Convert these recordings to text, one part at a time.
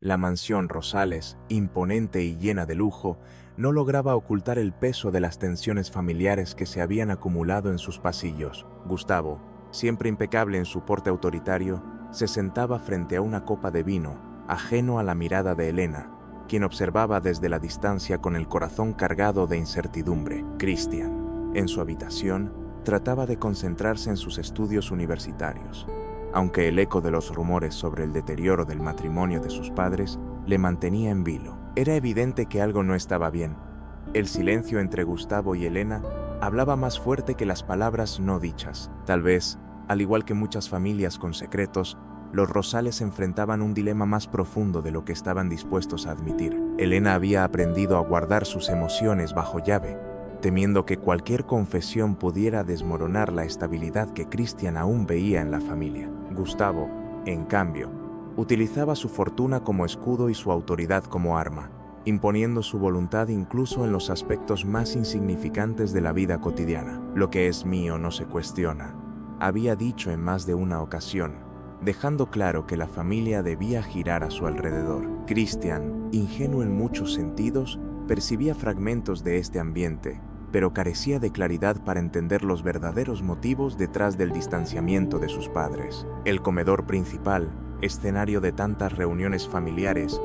La mansión Rosales, imponente y llena de lujo, no lograba ocultar el peso de las tensiones familiares que se habían acumulado en sus pasillos. Gustavo, siempre impecable en su porte autoritario, se sentaba frente a una copa de vino, ajeno a la mirada de Elena, quien observaba desde la distancia con el corazón cargado de incertidumbre. Cristian, en su habitación, trataba de concentrarse en sus estudios universitarios, aunque el eco de los rumores sobre el deterioro del matrimonio de sus padres le mantenía en vilo. Era evidente que algo no estaba bien. El silencio entre Gustavo y Elena hablaba más fuerte que las palabras no dichas. Tal vez, al igual que muchas familias con secretos, los Rosales enfrentaban un dilema más profundo de lo que estaban dispuestos a admitir. Elena había aprendido a guardar sus emociones bajo llave, temiendo que cualquier confesión pudiera desmoronar la estabilidad que Cristian aún veía en la familia. Gustavo, en cambio, utilizaba su fortuna como escudo y su autoridad como arma, imponiendo su voluntad incluso en los aspectos más insignificantes de la vida cotidiana. Lo que es mío no se cuestiona, había dicho en más de una ocasión, dejando claro que la familia debía girar a su alrededor. Cristian, ingenuo en muchos sentidos, percibía fragmentos de este ambiente, pero carecía de claridad para entender los verdaderos motivos detrás del distanciamiento de sus padres. El comedor principal, escenario de tantas reuniones familiares,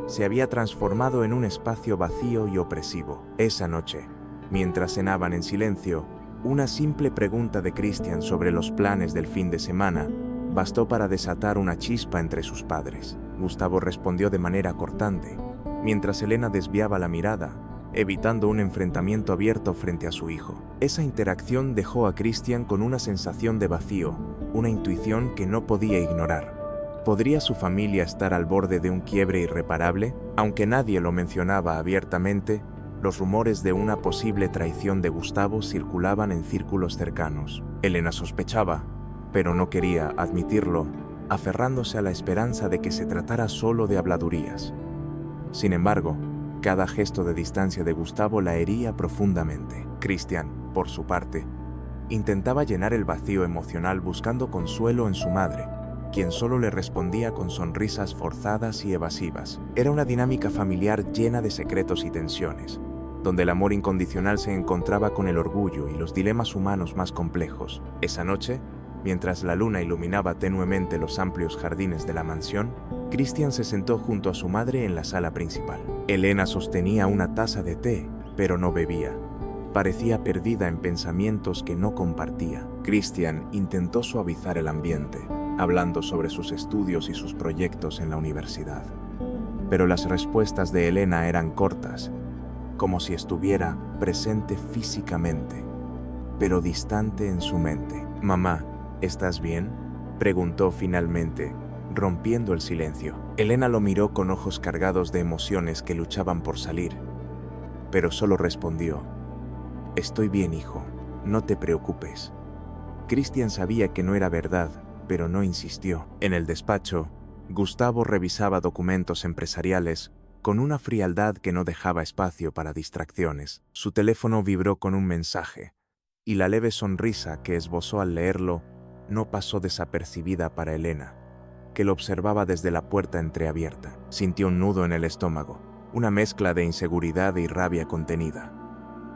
se había transformado en un espacio vacío y opresivo. Esa noche, mientras cenaban en silencio, una simple pregunta de Cristian sobre los planes del fin de semana bastó para desatar una chispa entre sus padres. Gustavo respondió de manera cortante, mientras Elena desviaba la mirada, evitando un enfrentamiento abierto frente a su hijo. Esa interacción dejó a Cristian con una sensación de vacío, una intuición que no podía ignorar. ¿Podría su familia estar al borde de un quiebre irreparable? Aunque nadie lo mencionaba abiertamente, los rumores de una posible traición de Gustavo circulaban en círculos cercanos. Elena sospechaba, pero no quería admitirlo, aferrándose a la esperanza de que se tratara solo de habladurías. Sin embargo, cada gesto de distancia de Gustavo la hería profundamente. Cristian, por su parte, intentaba llenar el vacío emocional buscando consuelo en su madre, quien solo le respondía con sonrisas forzadas y evasivas. Era una dinámica familiar llena de secretos y tensiones, donde el amor incondicional se encontraba con el orgullo y los dilemas humanos más complejos. Esa noche, mientras la luna iluminaba tenuemente los amplios jardines de la mansión, Cristian se sentó junto a su madre en la sala principal. Elena sostenía una taza de té, pero no bebía. Parecía perdida en pensamientos que no compartía. Cristian intentó suavizar el ambiente, hablando sobre sus estudios y sus proyectos en la universidad. Pero las respuestas de Elena eran cortas, como si estuviera presente físicamente, pero distante en su mente. «Mamá, ¿estás bien?», preguntó finalmente, rompiendo el silencio. Elena lo miró con ojos cargados de emociones que luchaban por salir, pero solo respondió: «Estoy bien, hijo, no te preocupes». Cristian sabía que no era verdad, pero no insistió. En el despacho, Gustavo revisaba documentos empresariales con una frialdad que no dejaba espacio para distracciones. Su teléfono vibró con un mensaje, y la leve sonrisa que esbozó al leerlo no pasó desapercibida para Elena, que lo observaba desde la puerta entreabierta. Sintió un nudo en el estómago, una mezcla de inseguridad y rabia contenida.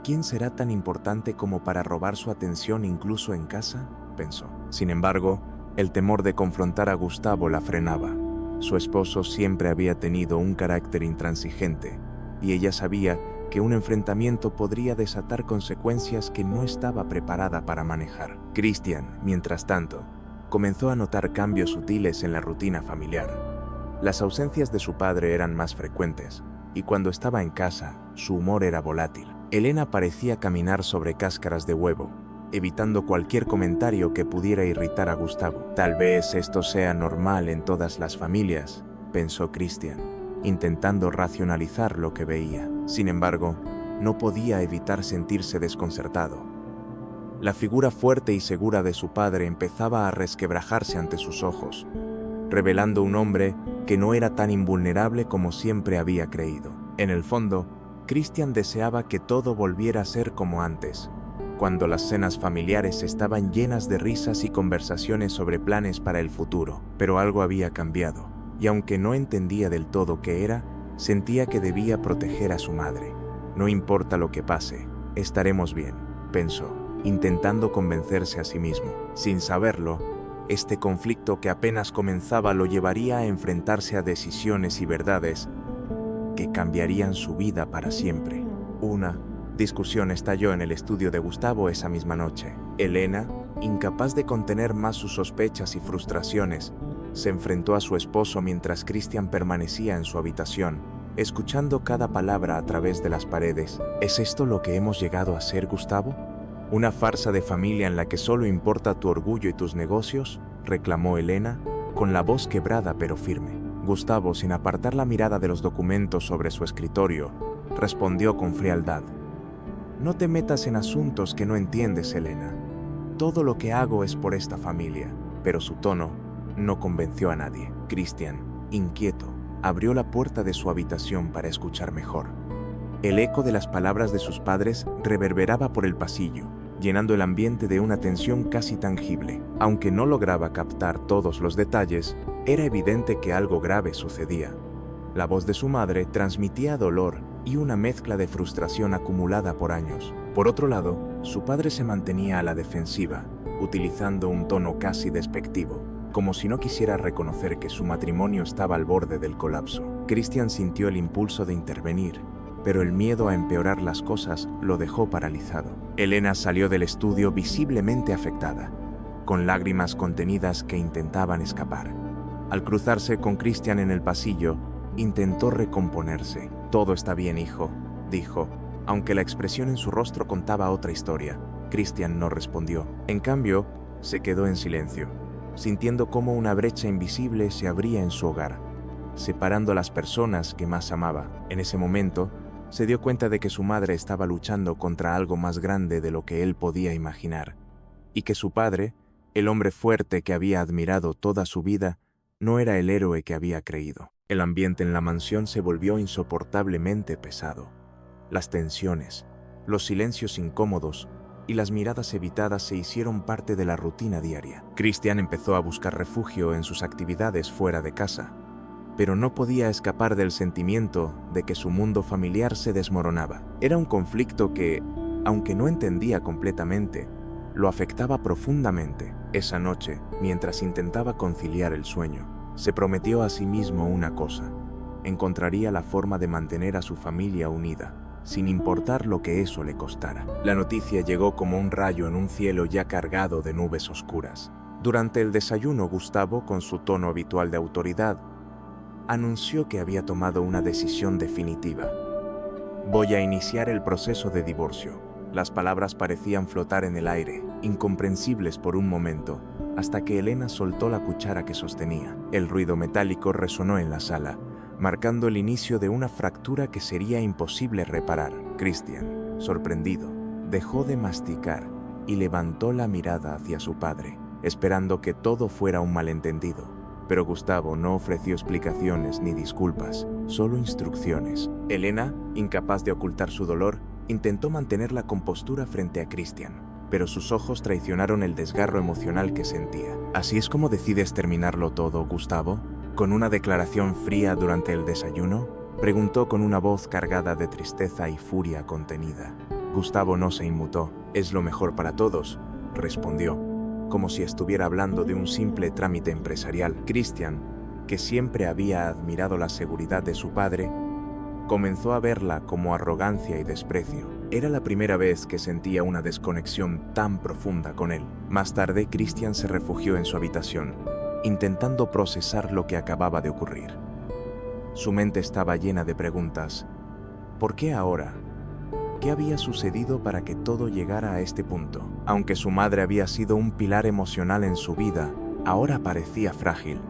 ¿Quién será tan importante como para robar su atención incluso en casa?, pensó. Sin embargo, el temor de confrontar a Gustavo la frenaba. Su esposo siempre había tenido un carácter intransigente, y ella sabía que un enfrentamiento podría desatar consecuencias que no estaba preparada para manejar. Cristian, mientras tanto, comenzó a notar cambios sutiles en la rutina familiar. Las ausencias de su padre eran más frecuentes, y cuando estaba en casa, su humor era volátil. Elena parecía caminar sobre cáscaras de huevo, evitando cualquier comentario que pudiera irritar a Gustavo. Tal vez esto sea normal en todas las familias, pensó Cristian, intentando racionalizar lo que veía. Sin embargo, no podía evitar sentirse desconcertado. La figura fuerte y segura de su padre empezaba a resquebrajarse ante sus ojos, revelando un hombre que no era tan invulnerable como siempre había creído. En el fondo, Cristian deseaba que todo volviera a ser como antes, cuando las cenas familiares estaban llenas de risas y conversaciones sobre planes para el futuro. Pero algo había cambiado. y aunque no entendía del todo qué era, sentía que debía proteger a su madre. No importa lo que pase, estaremos bien, pensó, intentando convencerse a sí mismo. Sin saberlo, este conflicto que apenas comenzaba lo llevaría a enfrentarse a decisiones y verdades que cambiarían su vida para siempre. Una discusión estalló en el estudio de Gustavo esa misma noche. Elena, incapaz de contener más sus sospechas y frustraciones, se enfrentó a su esposo mientras Christian permanecía en su habitación, escuchando cada palabra a través de las paredes. ¿Es esto lo que hemos llegado a ser, Gustavo? ¿Una farsa de familia en la que solo importa tu orgullo y tus negocios?, reclamó Elena, con la voz quebrada pero firme. Gustavo, sin apartar la mirada de los documentos sobre su escritorio, respondió con frialdad: «No te metas en asuntos que no entiendes, Elena. Todo lo que hago es por esta familia». Pero su tono no convenció a nadie. Christian, inquieto, abrió la puerta de su habitación para escuchar mejor. El eco de las palabras de sus padres reverberaba por el pasillo, llenando el ambiente de una tensión casi tangible. Aunque no lograba captar todos los detalles, era evidente que algo grave sucedía. La voz de su madre transmitía dolor y una mezcla de frustración acumulada por años. Por otro lado, su padre se mantenía a la defensiva, utilizando un tono casi despectivo, como si no quisiera reconocer que su matrimonio estaba al borde del colapso. Christian sintió el impulso de intervenir, pero el miedo a empeorar las cosas lo dejó paralizado. Elena salió del estudio visiblemente afectada, con lágrimas contenidas que intentaban escapar. Al cruzarse con Christian en el pasillo, intentó recomponerse. «Todo está bien, hijo», dijo, aunque la expresión en su rostro contaba otra historia. Christian no respondió. En cambio, se quedó en silencio, sintiendo cómo una brecha invisible se abría en su hogar, separando a las personas que más amaba. En ese momento, se dio cuenta de que su madre estaba luchando contra algo más grande de lo que él podía imaginar, y que su padre, el hombre fuerte que había admirado toda su vida, no era el héroe que había creído. El ambiente en la mansión se volvió insoportablemente pesado. Las tensiones, los silencios incómodos y las miradas evitadas se hicieron parte de la rutina diaria. Christian empezó a buscar refugio en sus actividades fuera de casa, pero no podía escapar del sentimiento de que su mundo familiar se desmoronaba. Era un conflicto que, aunque no entendía completamente, lo afectaba profundamente. Esa noche, mientras intentaba conciliar el sueño, se prometió a sí mismo una cosa: encontraría la forma de mantener a su familia unida, sin importar lo que eso le costara. La noticia llegó como un rayo en un cielo ya cargado de nubes oscuras. Durante el desayuno, Gustavo, con su tono habitual de autoridad, anunció que había tomado una decisión definitiva. «Voy a iniciar el proceso de divorcio». Las palabras parecían flotar en el aire, incomprensibles por un momento, hasta que Elena soltó la cuchara que sostenía. El ruido metálico resonó en la sala, marcando el inicio de una fractura que sería imposible reparar. Christian, sorprendido, dejó de masticar y levantó la mirada hacia su padre, esperando que todo fuera un malentendido. Pero Gustavo no ofreció explicaciones ni disculpas, solo instrucciones. Elena, incapaz de ocultar su dolor, intentó mantener la compostura frente a Christian, pero sus ojos traicionaron el desgarro emocional que sentía. «¿Así es como decides terminarlo todo, Gustavo? ¿Con una declaración fría durante el desayuno?», preguntó con una voz cargada de tristeza y furia contenida. Gustavo no se inmutó. «Es lo mejor para todos», respondió, como si estuviera hablando de un simple trámite empresarial. Christian, que siempre había admirado la seguridad de su padre, comenzó a verla como arrogancia y desprecio. Era la primera vez que sentía una desconexión tan profunda con él. Más tarde, Christian se refugió en su habitación, intentando procesar lo que acababa de ocurrir. Su mente estaba llena de preguntas. ¿Por qué ahora? ¿Qué había sucedido para que todo llegara a este punto? Aunque su madre había sido un pilar emocional en su vida, ahora parecía frágil,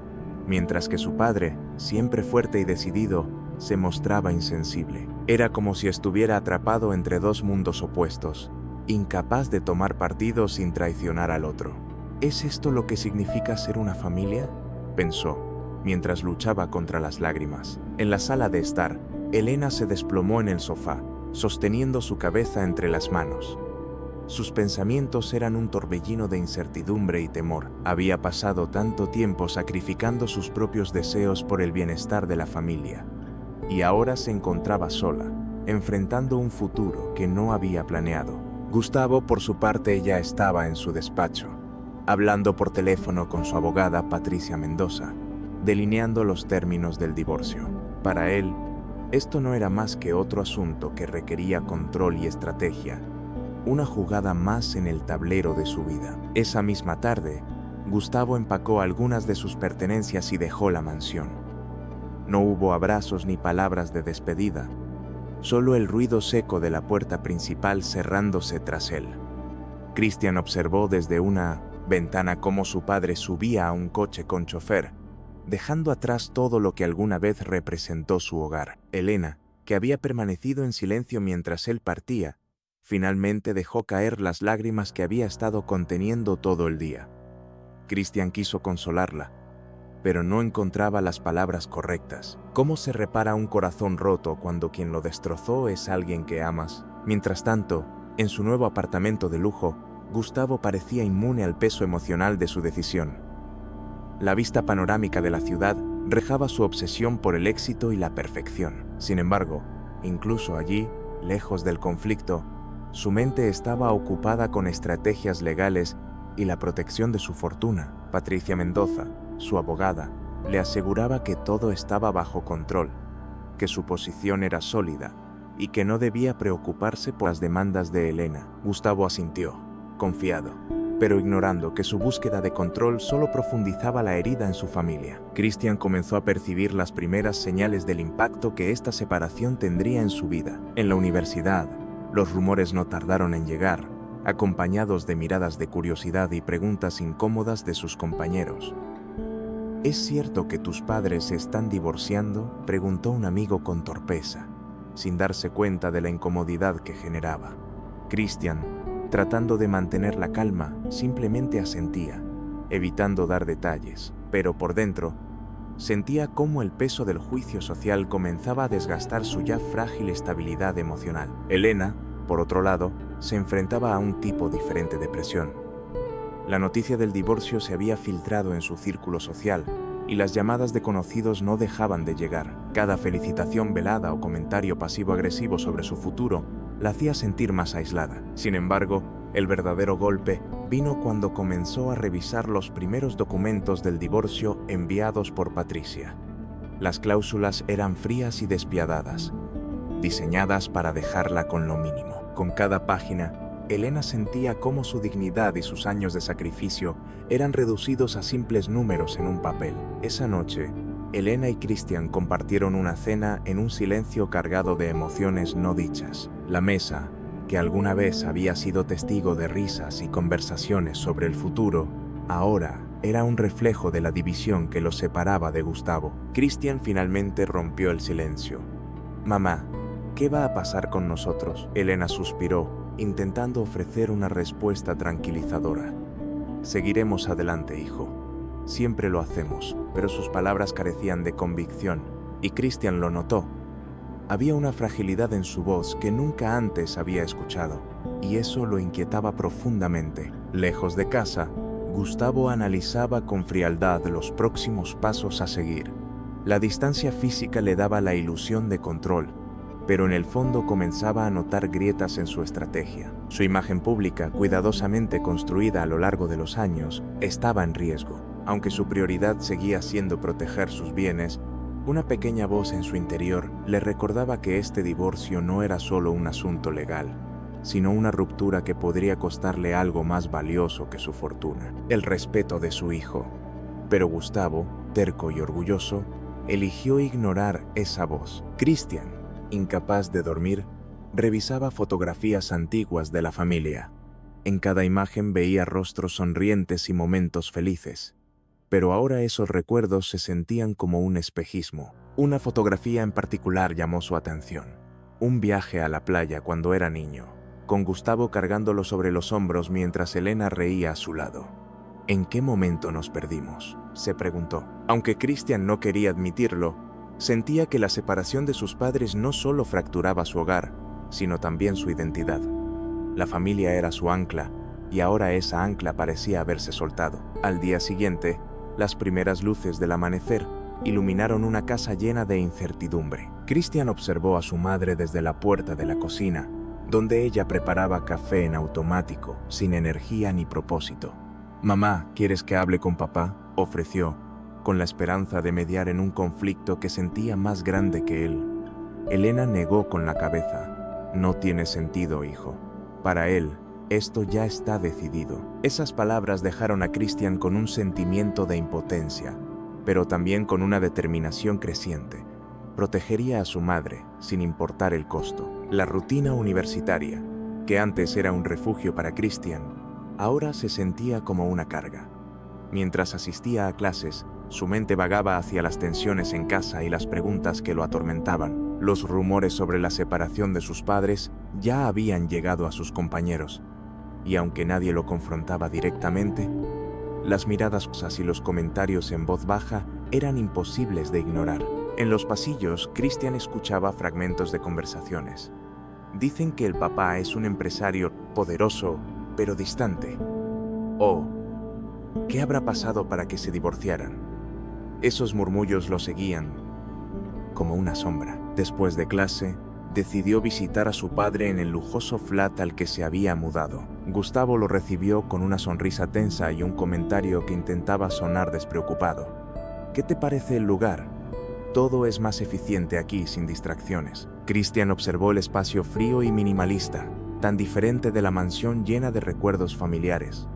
mientras que su padre, siempre fuerte y decidido, se mostraba insensible. Era como si estuviera atrapado entre dos mundos opuestos, incapaz de tomar partido sin traicionar al otro. ¿Es esto lo que significa ser una familia?, pensó, mientras luchaba contra las lágrimas. En la sala de estar, Elena se desplomó en el sofá, sosteniendo su cabeza entre las manos. Sus pensamientos eran un torbellino de incertidumbre y temor. Había pasado tanto tiempo sacrificando sus propios deseos por el bienestar de la familia, y ahora se encontraba sola, enfrentando un futuro que no había planeado. Gustavo, por su parte, ya estaba en su despacho, hablando por teléfono con su abogada Patricia Mendoza, delineando los términos del divorcio. Para él, esto no era más que otro asunto que requería control y estrategia, una jugada más en el tablero de su vida. Esa misma tarde, Gustavo empacó algunas de sus pertenencias y dejó la mansión. No hubo abrazos ni palabras de despedida, solo el ruido seco de la puerta principal cerrándose tras él. Cristian observó desde una ventana cómo su padre subía a un coche con chofer, dejando atrás todo lo que alguna vez representó su hogar. Elena, que había permanecido en silencio mientras él partía, finalmente dejó caer las lágrimas que había estado conteniendo todo el día. Cristian quiso consolarla, pero no encontraba las palabras correctas. ¿Cómo se repara un corazón roto cuando quien lo destrozó es alguien que amas? Mientras tanto, en su nuevo apartamento de lujo, Gustavo parecía inmune al peso emocional de su decisión. La vista panorámica de la ciudad rejaba su obsesión por el éxito y la perfección. Sin embargo, incluso allí, lejos del conflicto, su mente estaba ocupada con estrategias legales y la protección de su fortuna. Patricia Mendoza, su abogada, le aseguraba que todo estaba bajo control, que su posición era sólida y que no debía preocuparse por las demandas de Elena. Gustavo asintió, confiado, pero ignorando que su búsqueda de control solo profundizaba la herida en su familia. Cristian comenzó a percibir las primeras señales del impacto que esta separación tendría en su vida. En la universidad, los rumores no tardaron en llegar, acompañados de miradas de curiosidad y preguntas incómodas de sus compañeros. ¿Es cierto que tus padres se están divorciando?, preguntó un amigo con torpeza, sin darse cuenta de la incomodidad que generaba. Cristian, tratando de mantener la calma, simplemente asentía, evitando dar detalles, pero por dentro, sentía cómo el peso del juicio social comenzaba a desgastar su ya frágil estabilidad emocional. Elena, por otro lado, se enfrentaba a un tipo diferente de presión. La noticia del divorcio se había filtrado en su círculo social y las llamadas de conocidos no dejaban de llegar. Cada felicitación velada o comentario pasivo-agresivo sobre su futuro la hacía sentir más aislada. Sin embargo, el verdadero golpe vino cuando comenzó a revisar los primeros documentos del divorcio enviados por Patricia. Las cláusulas eran frías y despiadadas, diseñadas para dejarla con lo mínimo. Con cada página, Elena sentía cómo su dignidad y sus años de sacrificio eran reducidos a simples números en un papel. Esa noche, Elena y Cristian compartieron una cena en un silencio cargado de emociones no dichas. La mesa, que alguna vez había sido testigo de risas y conversaciones sobre el futuro, ahora era un reflejo de la división que los separaba de Gustavo. Cristian finalmente rompió el silencio. «Mamá, ¿qué va a pasar con nosotros?», Elena suspiró, intentando ofrecer una respuesta tranquilizadora. «Seguiremos adelante, hijo. Siempre lo hacemos», pero sus palabras carecían de convicción, y Cristian lo notó. Había una fragilidad en su voz que nunca antes había escuchado, y eso lo inquietaba profundamente. Lejos de casa, Gustavo analizaba con frialdad los próximos pasos a seguir. La distancia física le daba la ilusión de control, pero en el fondo comenzaba a notar grietas en su estrategia. Su imagen pública, cuidadosamente construida a lo largo de los años, estaba en riesgo. Aunque su prioridad seguía siendo proteger sus bienes, una pequeña voz en su interior le recordaba que este divorcio no era solo un asunto legal, sino una ruptura que podría costarle algo más valioso que su fortuna: el respeto de su hijo. Pero Gustavo, terco y orgulloso, eligió ignorar esa voz. Cristian, incapaz de dormir, revisaba fotografías antiguas de la familia. En cada imagen veía rostros sonrientes y momentos felices. Pero ahora esos recuerdos se sentían como un espejismo. Una fotografía en particular llamó su atención. Un viaje a la playa cuando era niño, con Gustavo cargándolo sobre los hombros mientras Elena reía a su lado. ¿En qué momento nos perdimos?, se preguntó. Aunque Cristian no quería admitirlo, sentía que la separación de sus padres no solo fracturaba su hogar, sino también su identidad. La familia era su ancla, y ahora esa ancla parecía haberse soltado. Al día siguiente, las primeras luces del amanecer iluminaron una casa llena de incertidumbre. Christian observó a su madre desde la puerta de la cocina, donde ella preparaba café en automático, sin energía ni propósito. «Mamá, ¿quieres que hable con papá?», ofreció, con la esperanza de mediar en un conflicto que sentía más grande que él. Elena negó con la cabeza. «No tiene sentido, hijo. Para él, esto ya está decidido». Esas palabras dejaron a Christian con un sentimiento de impotencia, pero también con una determinación creciente. Protegería a su madre, sin importar el costo. La rutina universitaria, que antes era un refugio para Christian, ahora se sentía como una carga. Mientras asistía a clases, su mente vagaba hacia las tensiones en casa y las preguntas que lo atormentaban. Los rumores sobre la separación de sus padres ya habían llegado a sus compañeros, y aunque nadie lo confrontaba directamente, las miradas y los comentarios en voz baja eran imposibles de ignorar. En los pasillos, Christian escuchaba fragmentos de conversaciones. «Dicen que el papá es un empresario poderoso, pero distante». «Oh, ¿qué habrá pasado para que se divorciaran?». Esos murmullos lo seguían como una sombra. Después de clase, decidió visitar a su padre en el lujoso flat al que se había mudado. Gustavo lo recibió con una sonrisa tensa y un comentario que intentaba sonar despreocupado. «¿Qué te parece el lugar? Todo es más eficiente aquí, sin distracciones». Christian observó el espacio frío y minimalista, tan diferente de la mansión llena de recuerdos familiares.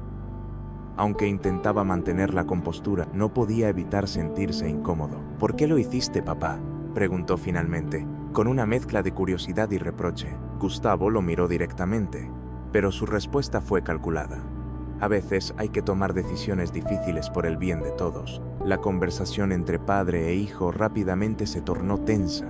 Aunque intentaba mantener la compostura, no podía evitar sentirse incómodo. «¿Por qué lo hiciste, papá?», preguntó finalmente, con una mezcla de curiosidad y reproche. Gustavo lo miró directamente, pero su respuesta fue calculada. A veces hay que tomar decisiones difíciles por el bien de todos. La conversación entre padre e hijo rápidamente se tornó tensa.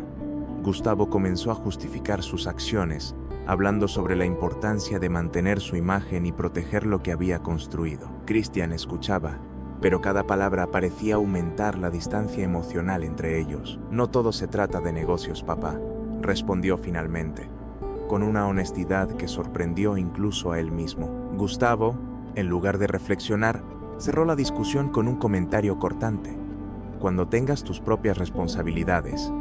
Gustavo comenzó a justificar sus acciones, hablando sobre la importancia de mantener su imagen y proteger lo que había construido. Christian escuchaba, pero cada palabra parecía aumentar la distancia emocional entre ellos. «No todo se trata de negocios, papá», respondió finalmente, con una honestidad que sorprendió incluso a él mismo. Gustavo, en lugar de reflexionar, cerró la discusión con un comentario cortante. «Cuando tengas tus propias responsabilidades,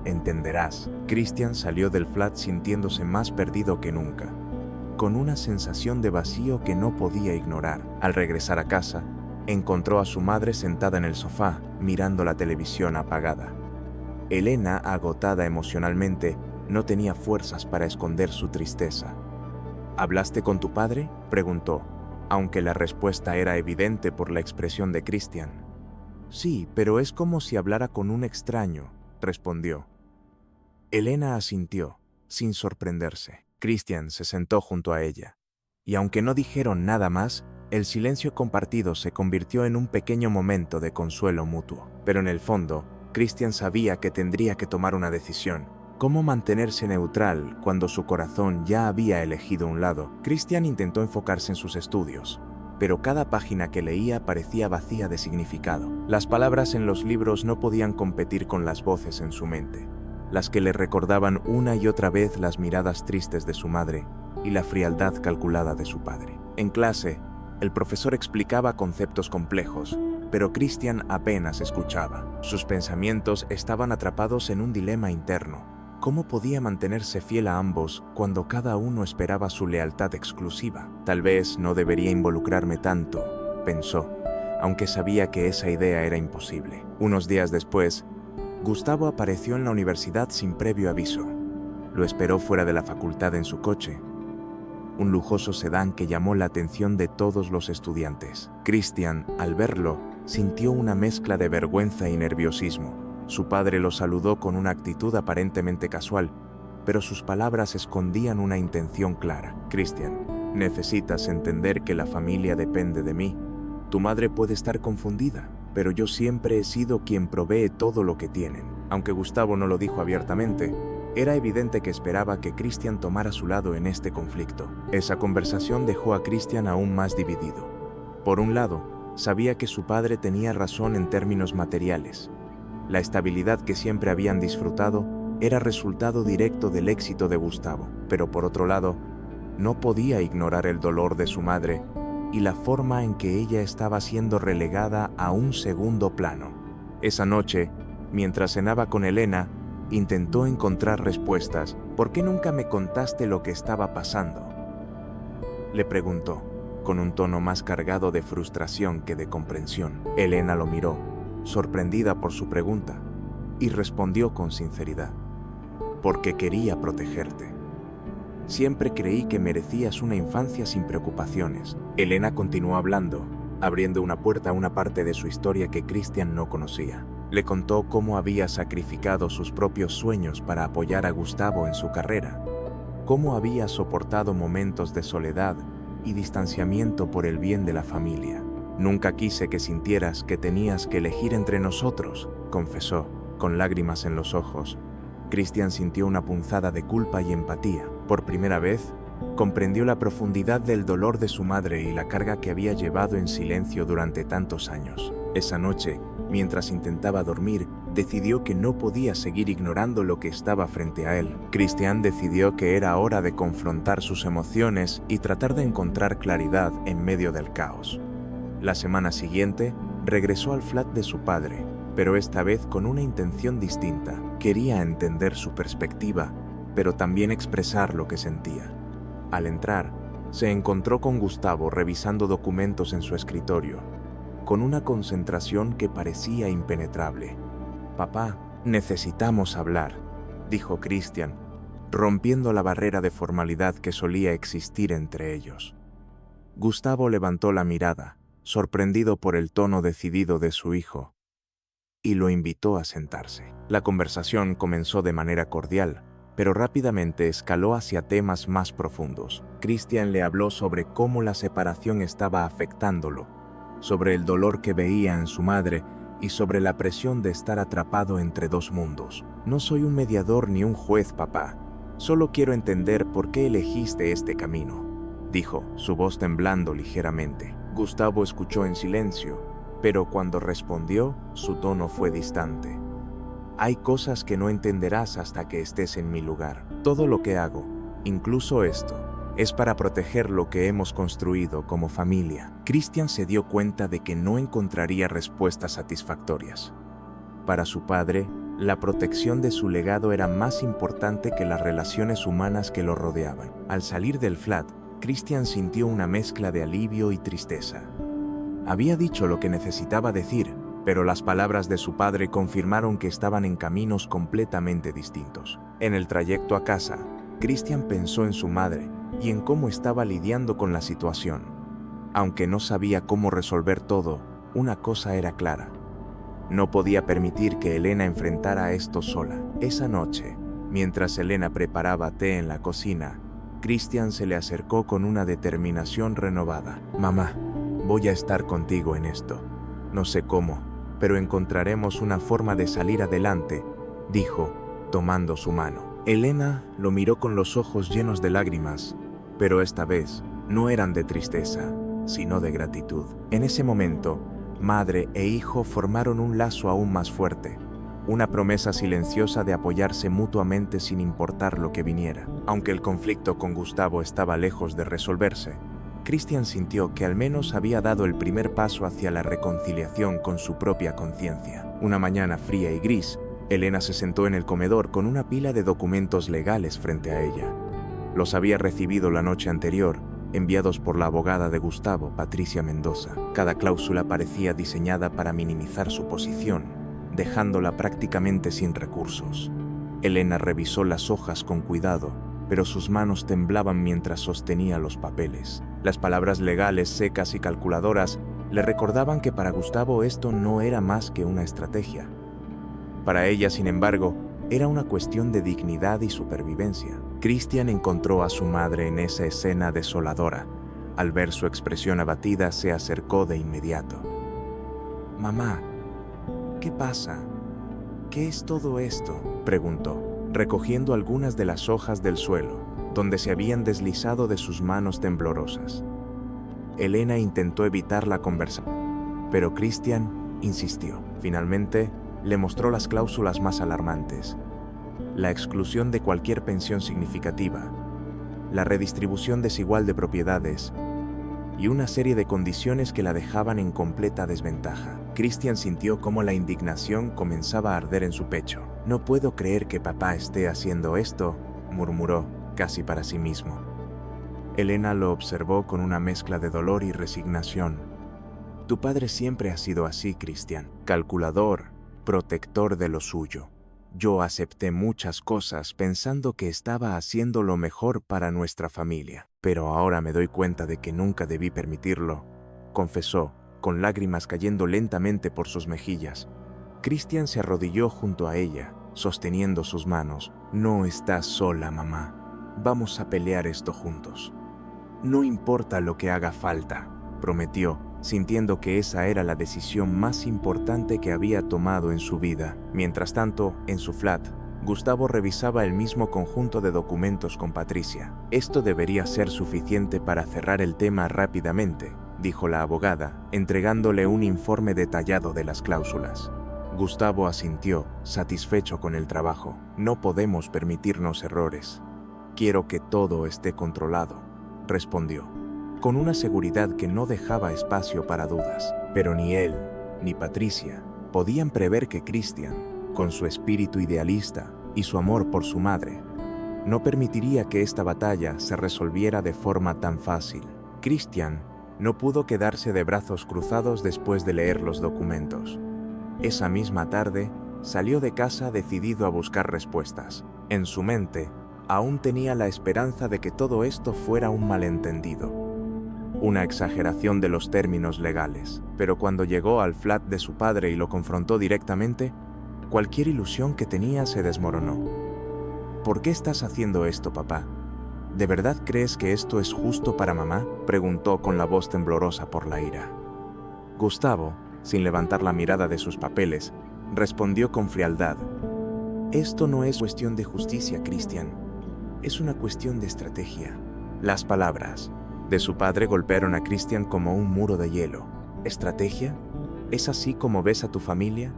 entenderás». Christian salió del flat sintiéndose más perdido que nunca, con una sensación de vacío que no podía ignorar. Al regresar a casa, encontró a su madre sentada en el sofá, mirando la televisión apagada. Elena, agotada emocionalmente, no tenía fuerzas para esconder su tristeza. «¿Hablaste con tu padre?», preguntó, aunque la respuesta era evidente por la expresión de Christian. «Sí, pero es como si hablara con un extraño», respondió. Elena asintió, sin sorprenderse. Christian se sentó junto a ella, y aunque no dijeron nada más, el silencio compartido se convirtió en un pequeño momento de consuelo mutuo. Pero en el fondo, Christian sabía que tendría que tomar una decisión. ¿Cómo mantenerse neutral cuando su corazón ya había elegido un lado? Christian intentó enfocarse en sus estudios, pero cada página que leía parecía vacía de significado. Las palabras en los libros no podían competir con las voces en su mente, las que le recordaban una y otra vez las miradas tristes de su madre y la frialdad calculada de su padre. En clase, el profesor explicaba conceptos complejos, pero Christian apenas escuchaba. Sus pensamientos estaban atrapados en un dilema interno. ¿Cómo podía mantenerse fiel a ambos cuando cada uno esperaba su lealtad exclusiva? Tal vez no debería involucrarme tanto, pensó, aunque sabía que esa idea era imposible. Unos días después, Gustavo apareció en la universidad sin previo aviso. Lo esperó fuera de la facultad en su coche, un lujoso sedán que llamó la atención de todos los estudiantes. Christian, al verlo, sintió una mezcla de vergüenza y nerviosismo. Su padre lo saludó con una actitud aparentemente casual, pero sus palabras escondían una intención clara. «Christian, necesitas entender que la familia depende de mí. Tu madre puede estar confundida, pero yo siempre he sido quien provee todo lo que tienen». Aunque Gustavo no lo dijo abiertamente, era evidente que esperaba que Christian tomara su lado en este conflicto. Esa conversación dejó a Christian aún más dividido. Por un lado, sabía que su padre tenía razón en términos materiales. La estabilidad que siempre habían disfrutado era resultado directo del éxito de Gustavo. Pero por otro lado, No podía ignorar el dolor de su madre y la forma en que ella estaba siendo relegada a un segundo plano. Esa noche, mientras cenaba con Elena, intentó encontrar respuestas. ¿Por qué nunca me contaste lo que estaba pasando?, le preguntó, con un tono más cargado de frustración que de comprensión. Elena lo miró, sorprendida por su pregunta, y respondió con sinceridad: porque quería protegerte. Siempre creí que merecías una infancia sin preocupaciones. Elena continuó hablando, abriendo una puerta a una parte de su historia que Christian no conocía. Le contó cómo había sacrificado sus propios sueños para apoyar a Gustavo en su carrera, cómo había soportado momentos de soledad y distanciamiento por el bien de la familia. Nunca quise que sintieras que tenías que elegir entre nosotros, confesó, con lágrimas en los ojos. Christian sintió una punzada de culpa y empatía. Por primera vez, comprendió la profundidad del dolor de su madre y la carga que había llevado en silencio durante tantos años. Esa noche, mientras intentaba dormir, decidió que no podía seguir ignorando lo que estaba frente a él. Christian decidió que era hora de confrontar sus emociones y tratar de encontrar claridad en medio del caos. La semana siguiente, regresó al flat de su padre, pero esta vez con una intención distinta. Quería entender su perspectiva, pero también expresar lo que sentía. Al entrar, se encontró con Gustavo revisando documentos en su escritorio, con una concentración que parecía impenetrable. «Papá, necesitamos hablar», dijo Christian, rompiendo la barrera de formalidad que solía existir entre ellos. Gustavo levantó la mirada, sorprendido por el tono decidido de su hijo, y lo invitó a sentarse. La conversación comenzó de manera cordial, pero rápidamente escaló hacia temas más profundos. Christian le habló sobre cómo la separación estaba afectándolo, sobre el dolor que veía en su madre y sobre la presión de estar atrapado entre dos mundos. «No soy un mediador ni un juez, papá. Solo quiero entender por qué elegiste este camino», dijo, su voz temblando ligeramente. Gustavo escuchó en silencio, pero cuando respondió, su tono fue distante. «Hay cosas que no entenderás hasta que estés en mi lugar. Todo lo que hago, incluso esto, es para proteger lo que hemos construido como familia». Christian se dio cuenta de que no encontraría respuestas satisfactorias. Para su padre, la protección de su legado era más importante que las relaciones humanas que lo rodeaban. Al salir del flat, Christian sintió una mezcla de alivio y tristeza. Había dicho lo que necesitaba decir, pero las palabras de su padre confirmaron que estaban en caminos completamente distintos. En el trayecto a casa, Christian pensó en su madre y en cómo estaba lidiando con la situación. Aunque no sabía cómo resolver todo, una cosa era clara: no podía permitir que Elena enfrentara esto sola. Esa noche, mientras Elena preparaba té en la cocina, Christian se le acercó con una determinación renovada. «Mamá, voy a estar contigo en esto. No sé cómo, pero encontraremos una forma de salir adelante», dijo, tomando su mano. Elena lo miró con los ojos llenos de lágrimas, pero esta vez no eran de tristeza, sino de gratitud. En ese momento, madre e hijo formaron un lazo aún más fuerte, una promesa silenciosa de apoyarse mutuamente sin importar lo que viniera. Aunque el conflicto con Gustavo estaba lejos de resolverse, Christian sintió que al menos había dado el primer paso hacia la reconciliación con su propia conciencia. Una mañana fría y gris, Elena se sentó en el comedor con una pila de documentos legales frente a ella. Los había recibido la noche anterior, enviados por la abogada de Gustavo, Patricia Mendoza. Cada cláusula parecía diseñada para minimizar su posición, dejándola prácticamente sin recursos. Elena revisó las hojas con cuidado, pero sus manos temblaban mientras sostenía los papeles. Las palabras legales secas y calculadoras le recordaban que para Gustavo esto no era más que una estrategia. Para ella, sin embargo, era una cuestión de dignidad y supervivencia. Christian encontró a su madre en esa escena desoladora. Al ver su expresión abatida, se acercó de inmediato. «Mamá, ¿qué pasa? ¿Qué es todo esto?», preguntó, recogiendo algunas de las hojas del suelo, donde se habían deslizado de sus manos temblorosas. Elena intentó evitar la conversación, pero Christian insistió. Finalmente, le mostró las cláusulas más alarmantes: la exclusión de cualquier pensión significativa, la redistribución desigual de propiedades y una serie de condiciones que la dejaban en completa desventaja. Christian sintió cómo la indignación comenzaba a arder en su pecho. «No puedo creer que papá esté haciendo esto», murmuró, casi para sí mismo. Elena lo observó con una mezcla de dolor y resignación. «Tu padre siempre ha sido así, Christian. Calculador, protector de lo suyo. Yo acepté muchas cosas pensando que estaba haciendo lo mejor para nuestra familia, pero ahora me doy cuenta de que nunca debí permitirlo», confesó, con lágrimas cayendo lentamente por sus mejillas. Christian se arrodilló junto a ella, sosteniendo sus manos. «No estás sola, mamá. Vamos a pelear esto juntos. No importa lo que haga falta», prometió, sintiendo que esa era la decisión más importante que había tomado en su vida. Mientras tanto, en su flat, Gustavo revisaba el mismo conjunto de documentos con Patricia. «Esto debería ser suficiente para cerrar el tema rápidamente», dijo la abogada, entregándole un informe detallado de las cláusulas. Gustavo asintió, satisfecho con el trabajo. «No podemos permitirnos errores. Quiero que todo esté controlado», respondió, con una seguridad que no dejaba espacio para dudas. Pero ni él, ni Patricia, podían prever que Christian, con su espíritu idealista y su amor por su madre, no permitiría que esta batalla se resolviera de forma tan fácil. Christian no pudo quedarse de brazos cruzados después de leer los documentos. Esa misma tarde, salió de casa decidido a buscar respuestas. En su mente, aún tenía la esperanza de que todo esto fuera un malentendido, una exageración de los términos legales. Pero cuando llegó al flat de su padre y lo confrontó directamente, cualquier ilusión que tenía se desmoronó. «¿Por qué estás haciendo esto, papá? ¿De verdad crees que esto es justo para mamá?», preguntó con la voz temblorosa por la ira. Gustavo, sin levantar la mirada de sus papeles, respondió con frialdad: «Esto no es cuestión de justicia, Christian. Es una cuestión de estrategia». Las palabras de su padre golpearon a Christian como un muro de hielo. ¿Estrategia? ¿Es así como ves a tu familia?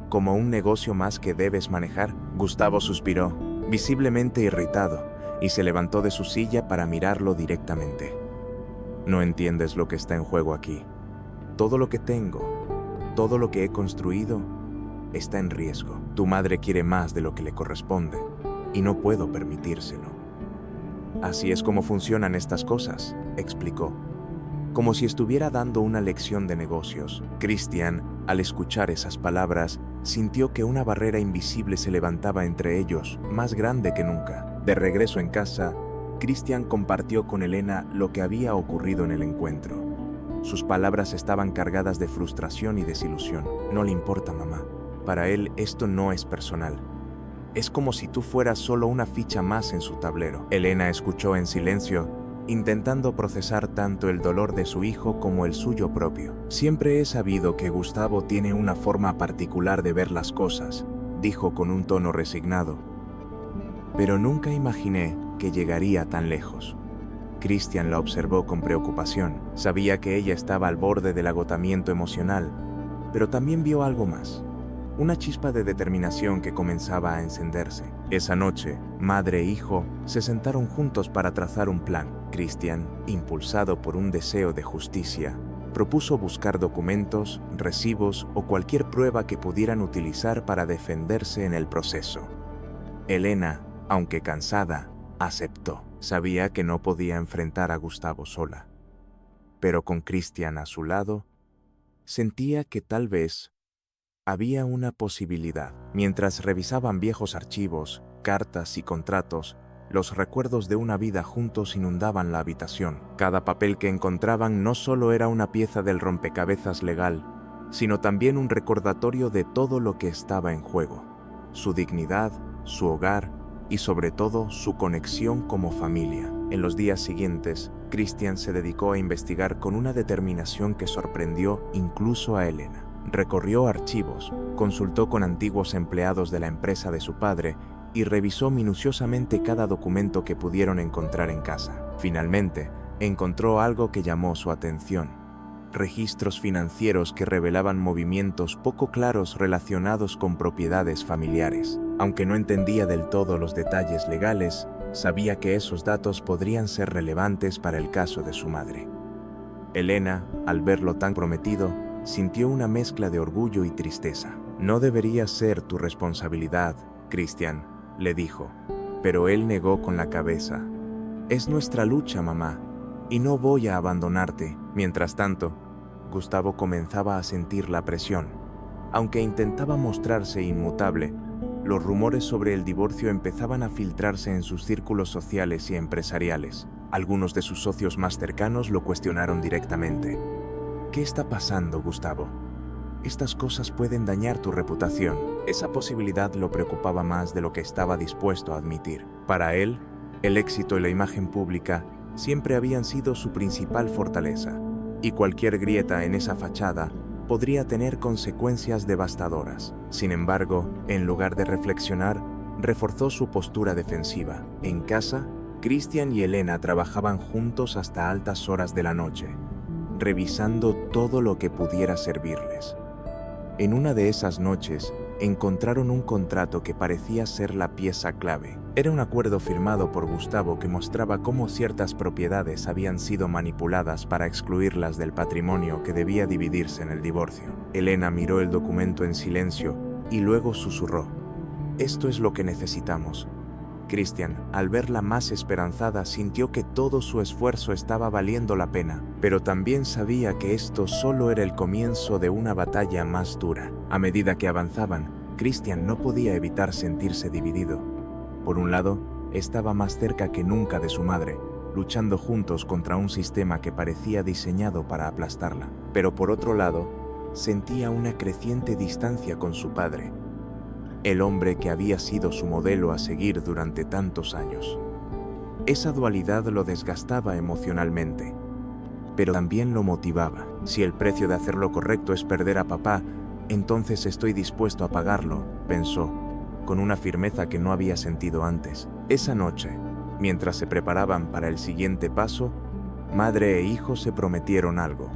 ¿Como un negocio más que debes manejar? Gustavo suspiró, visiblemente irritado, y se levantó de su silla para mirarlo directamente. «No entiendes lo que está en juego aquí. Todo lo que tengo, todo lo que he construido, está en riesgo. Tu madre quiere más de lo que le corresponde, y no puedo permitírselo». «Así es como funcionan estas cosas», explicó, como si estuviera dando una lección de negocios. Christian, al escuchar esas palabras, sintió que una barrera invisible se levantaba entre ellos, más grande que nunca. De regreso en casa, Christian compartió con Elena lo que había ocurrido en el encuentro. Sus palabras estaban cargadas de frustración y desilusión. «No le importa, mamá. Para él esto no es personal. Es como si tú fueras solo una ficha más en su tablero». Elena escuchó en silencio, intentando procesar tanto el dolor de su hijo como el suyo propio. «Siempre he sabido que Gustavo tiene una forma particular de ver las cosas», dijo con un tono resignado. «Pero nunca imaginé que llegaría tan lejos». Christian la observó con preocupación. Sabía que ella estaba al borde del agotamiento emocional, pero también vio algo más. Una chispa de determinación que comenzaba a encenderse. Esa noche, madre e hijo se sentaron juntos para trazar un plan. Christian, impulsado por un deseo de justicia, propuso buscar documentos, recibos o cualquier prueba que pudieran utilizar para defenderse en el proceso. Elena, aunque cansada, aceptó. Sabía que no podía enfrentar a Gustavo sola, pero con Christian a su lado, sentía que tal vez había una posibilidad. Mientras revisaban viejos archivos, cartas y contratos, los recuerdos de una vida juntos inundaban la habitación. Cada papel que encontraban no solo era una pieza del rompecabezas legal, sino también un recordatorio de todo lo que estaba en juego: su dignidad, su hogar y sobre todo su conexión como familia. En los días siguientes, Christian se dedicó a investigar con una determinación que sorprendió incluso a Elena. Recorrió archivos, consultó con antiguos empleados de la empresa de su padre y revisó minuciosamente cada documento que pudieron encontrar en casa. Finalmente, encontró algo que llamó su atención: registros financieros que revelaban movimientos poco claros relacionados con propiedades familiares. Aunque no entendía del todo los detalles legales, Sabía que esos datos podrían ser relevantes para el caso de su madre. Elena, al verlo tan prometido, sintió una mezcla de orgullo y tristeza. «No debería ser tu responsabilidad, Christian», le dijo, pero él negó con la cabeza. «Es nuestra lucha, mamá, y no voy a abandonarte». Mientras tanto, Gustavo comenzaba a sentir la presión. Aunque intentaba mostrarse inmutable, los rumores sobre el divorcio empezaban a filtrarse en sus círculos sociales y empresariales. Algunos de sus socios más cercanos lo cuestionaron directamente. «¿Qué está pasando, Gustavo? Estas cosas pueden dañar tu reputación». Esa posibilidad lo preocupaba más de lo que estaba dispuesto a admitir. Para él, el éxito y la imagen pública siempre habían sido su principal fortaleza, y cualquier grieta en esa fachada podría tener consecuencias devastadoras. Sin embargo, en lugar de reflexionar, reforzó su postura defensiva. En casa, Christian y Elena trabajaban juntos hasta altas horas de la noche, revisando todo lo que pudiera servirles. En una de esas noches, encontraron un contrato que parecía ser la pieza clave. Era un acuerdo firmado por Gustavo que mostraba cómo ciertas propiedades habían sido manipuladas para excluirlas del patrimonio que debía dividirse en el divorcio. Elena miró el documento en silencio y luego susurró: «Esto es lo que necesitamos». Christian, al verla más esperanzada, sintió que todo su esfuerzo estaba valiendo la pena, pero también sabía que esto solo era el comienzo de una batalla más dura. A medida que avanzaban, Christian no podía evitar sentirse dividido. Por un lado, estaba más cerca que nunca de su madre, luchando juntos contra un sistema que parecía diseñado para aplastarla. Pero por otro lado, sentía una creciente distancia con su padre, el hombre que había sido su modelo a seguir durante tantos años. Esa dualidad lo desgastaba emocionalmente, pero también lo motivaba. «Si el precio de hacer lo correcto es perder a papá, entonces estoy dispuesto a pagarlo», pensó, con una firmeza que no había sentido antes. Esa noche, mientras se preparaban para el siguiente paso, madre e hijo se prometieron algo.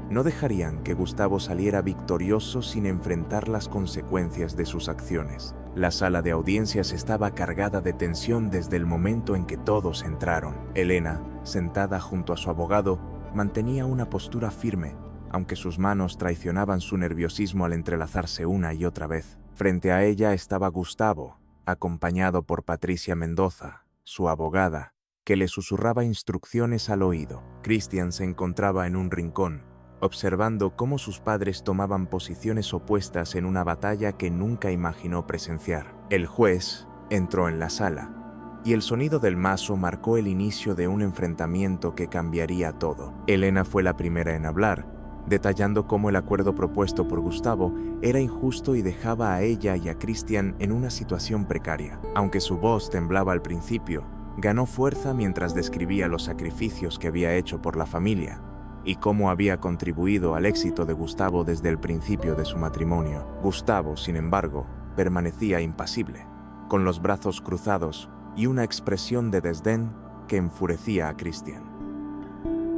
No dejarían que Gustavo saliera victorioso sin enfrentar las consecuencias de sus acciones. La sala de audiencias estaba cargada de tensión desde el momento en que todos entraron. Elena, sentada junto a su abogado, mantenía una postura firme, aunque sus manos traicionaban su nerviosismo al entrelazarse una y otra vez. Frente a ella estaba Gustavo, acompañado por Patricia Mendoza, su abogada, que le susurraba instrucciones al oído. Christian se encontraba en un rincón, observando cómo sus padres tomaban posiciones opuestas en una batalla que nunca imaginó presenciar. El juez entró en la sala, y el sonido del mazo marcó el inicio de un enfrentamiento que cambiaría todo. Elena fue la primera en hablar, detallando cómo el acuerdo propuesto por Gustavo era injusto y dejaba a ella y a Christian en una situación precaria. Aunque su voz temblaba al principio, ganó fuerza mientras describía los sacrificios que había hecho por la familia y cómo había contribuido al éxito de Gustavo desde el principio de su matrimonio. Gustavo, sin embargo, permanecía impasible, con los brazos cruzados y una expresión de desdén que enfurecía a Christian.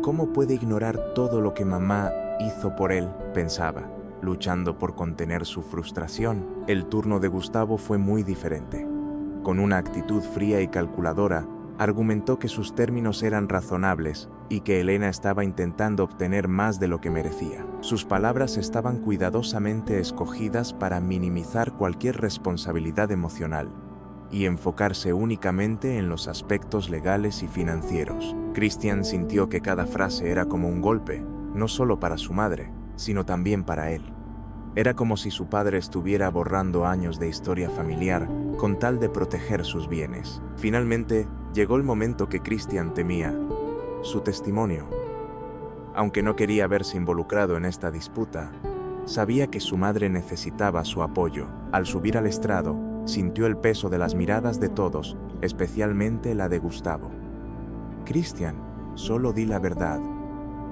«¿Cómo puede ignorar todo lo que mamá hizo por él?», pensaba, luchando por contener su frustración. El turno de Gustavo fue muy diferente. Con una actitud fría y calculadora, argumentó que sus términos eran razonables y que Elena estaba intentando obtener más de lo que merecía. Sus palabras estaban cuidadosamente escogidas para minimizar cualquier responsabilidad emocional y enfocarse únicamente en los aspectos legales y financieros. Christian sintió que cada frase era como un golpe, no solo para su madre, sino también para él. Era como si su padre estuviera borrando años de historia familiar con tal de proteger sus bienes. Finalmente, llegó el momento que Christian temía: su testimonio. Aunque no quería verse involucrado en esta disputa, sabía que su madre necesitaba su apoyo. Al subir al estrado, sintió el peso de las miradas de todos, especialmente la de Gustavo. «Christian, solo di la verdad»,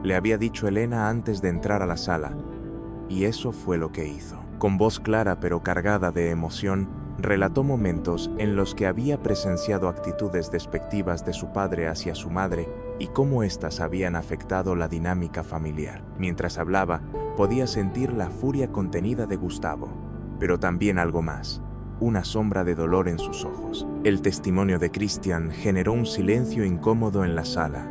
le había dicho Elena antes de entrar a la sala, y eso fue lo que hizo. Con voz clara pero cargada de emoción, relató momentos en los que había presenciado actitudes despectivas de su padre hacia su madre y cómo éstas habían afectado la dinámica familiar. Mientras hablaba, podía sentir la furia contenida de Gustavo, pero también algo más: una sombra de dolor en sus ojos. El testimonio de Christian generó un silencio incómodo en la sala.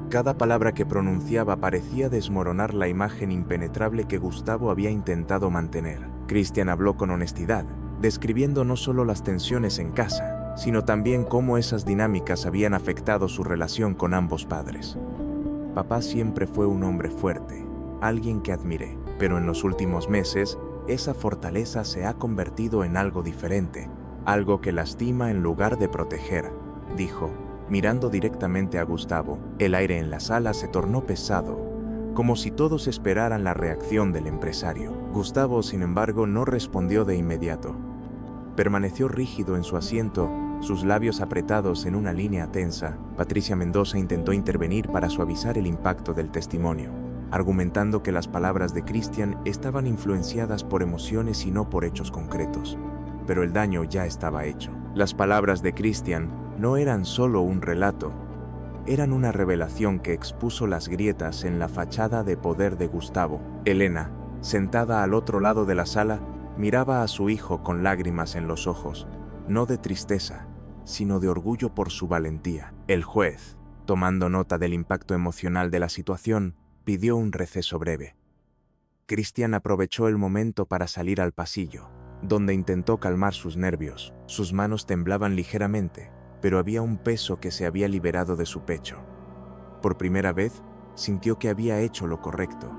Cada palabra que pronunciaba parecía desmoronar la imagen impenetrable que Gustavo había intentado mantener. Christian habló con honestidad, describiendo no solo las tensiones en casa, sino también cómo esas dinámicas habían afectado su relación con ambos padres. Papá siempre fue un hombre fuerte, alguien que admiré, pero en los últimos meses, esa fortaleza se ha convertido en algo diferente, algo que lastima en lugar de proteger, dijo, mirando directamente a Gustavo. El aire en la sala se tornó pesado, como si todos esperaran la reacción del empresario. Gustavo, sin embargo, no respondió de inmediato. Permaneció rígido en su asiento, sus labios apretados en una línea tensa. Patricia Mendoza intentó intervenir para suavizar el impacto del testimonio, argumentando que las palabras de Christian estaban influenciadas por emociones y no por hechos concretos. Pero el daño ya estaba hecho. Las palabras de Christian no eran solo un relato, eran una revelación que expuso las grietas en la fachada de poder de Gustavo. Elena, sentada al otro lado de la sala, miraba a su hijo con lágrimas en los ojos, no de tristeza, sino de orgullo por su valentía. El juez, tomando nota del impacto emocional de la situación, pidió un receso breve. Christian aprovechó el momento para salir al pasillo, donde intentó calmar sus nervios. Sus manos temblaban ligeramente, pero había un peso que se había liberado de su pecho. Por primera vez, sintió que había hecho lo correcto,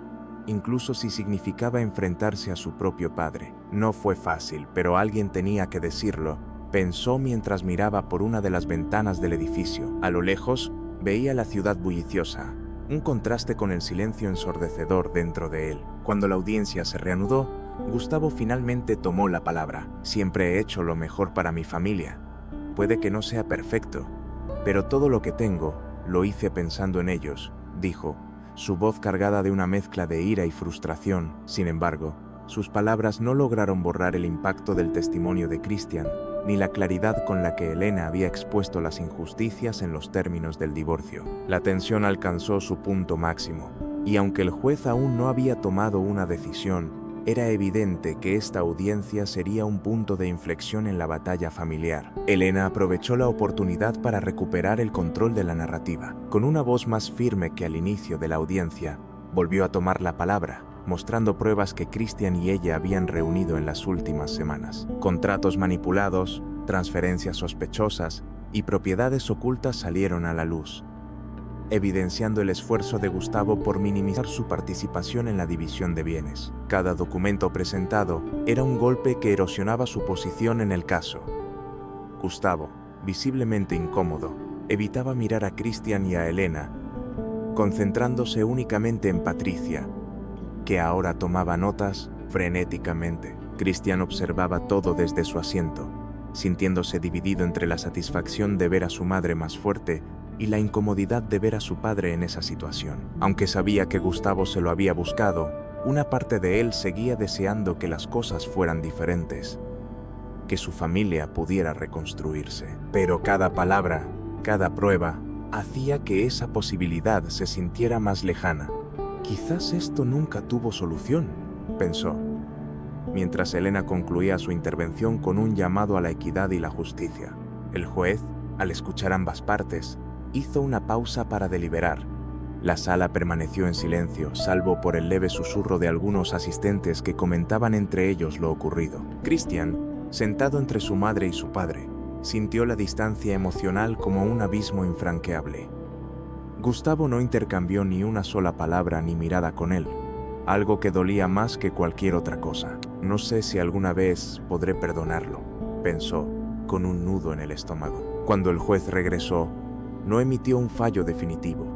incluso si significaba enfrentarse a su propio padre. No fue fácil, pero alguien tenía que decirlo, pensó mientras miraba por una de las ventanas del edificio. A lo lejos, veía la ciudad bulliciosa, un contraste con el silencio ensordecedor dentro de él. Cuando la audiencia se reanudó, Gustavo finalmente tomó la palabra. Siempre he hecho lo mejor para mi familia. Puede que no sea perfecto, pero todo lo que tengo, lo hice pensando en ellos, dijo, su voz cargada de una mezcla de ira y frustración. Sin embargo, sus palabras no lograron borrar el impacto del testimonio de Christian, ni la claridad con la que Elena había expuesto las injusticias en los términos del divorcio. La tensión alcanzó su punto máximo, y aunque el juez aún no había tomado una decisión, era evidente que esta audiencia sería un punto de inflexión en la batalla familiar. Elena aprovechó la oportunidad para recuperar el control de la narrativa. Con una voz más firme que al inicio de la audiencia, volvió a tomar la palabra, mostrando pruebas que Christian y ella habían reunido en las últimas semanas. Contratos manipulados, transferencias sospechosas y propiedades ocultas salieron a la luz, evidenciando el esfuerzo de Gustavo por minimizar su participación en la división de bienes. Cada documento presentado era un golpe que erosionaba su posición en el caso. Gustavo, visiblemente incómodo, evitaba mirar a Christian y a Elena, concentrándose únicamente en Patricia, que ahora tomaba notas frenéticamente. Christian observaba todo desde su asiento, sintiéndose dividido entre la satisfacción de ver a su madre más fuerte y la incomodidad de ver a su padre en esa situación. Aunque sabía que Gustavo se lo había buscado, una parte de él seguía deseando que las cosas fueran diferentes, que su familia pudiera reconstruirse. Pero cada palabra, cada prueba, hacía que esa posibilidad se sintiera más lejana. Quizás esto nunca tuvo solución, pensó, mientras Elena concluía su intervención con un llamado a la equidad y la justicia. El juez, al escuchar ambas partes, hizo una pausa para deliberar. La sala permaneció en silencio, salvo por el leve susurro de algunos asistentes que comentaban entre ellos lo ocurrido. Christian, sentado entre su madre y su padre, sintió la distancia emocional como un abismo infranqueable. Gustavo no intercambió ni una sola palabra ni mirada con él, algo que dolía más que cualquier otra cosa. No sé si alguna vez podré perdonarlo, pensó, con un nudo en el estómago. Cuando el juez regresó, no emitió un fallo definitivo,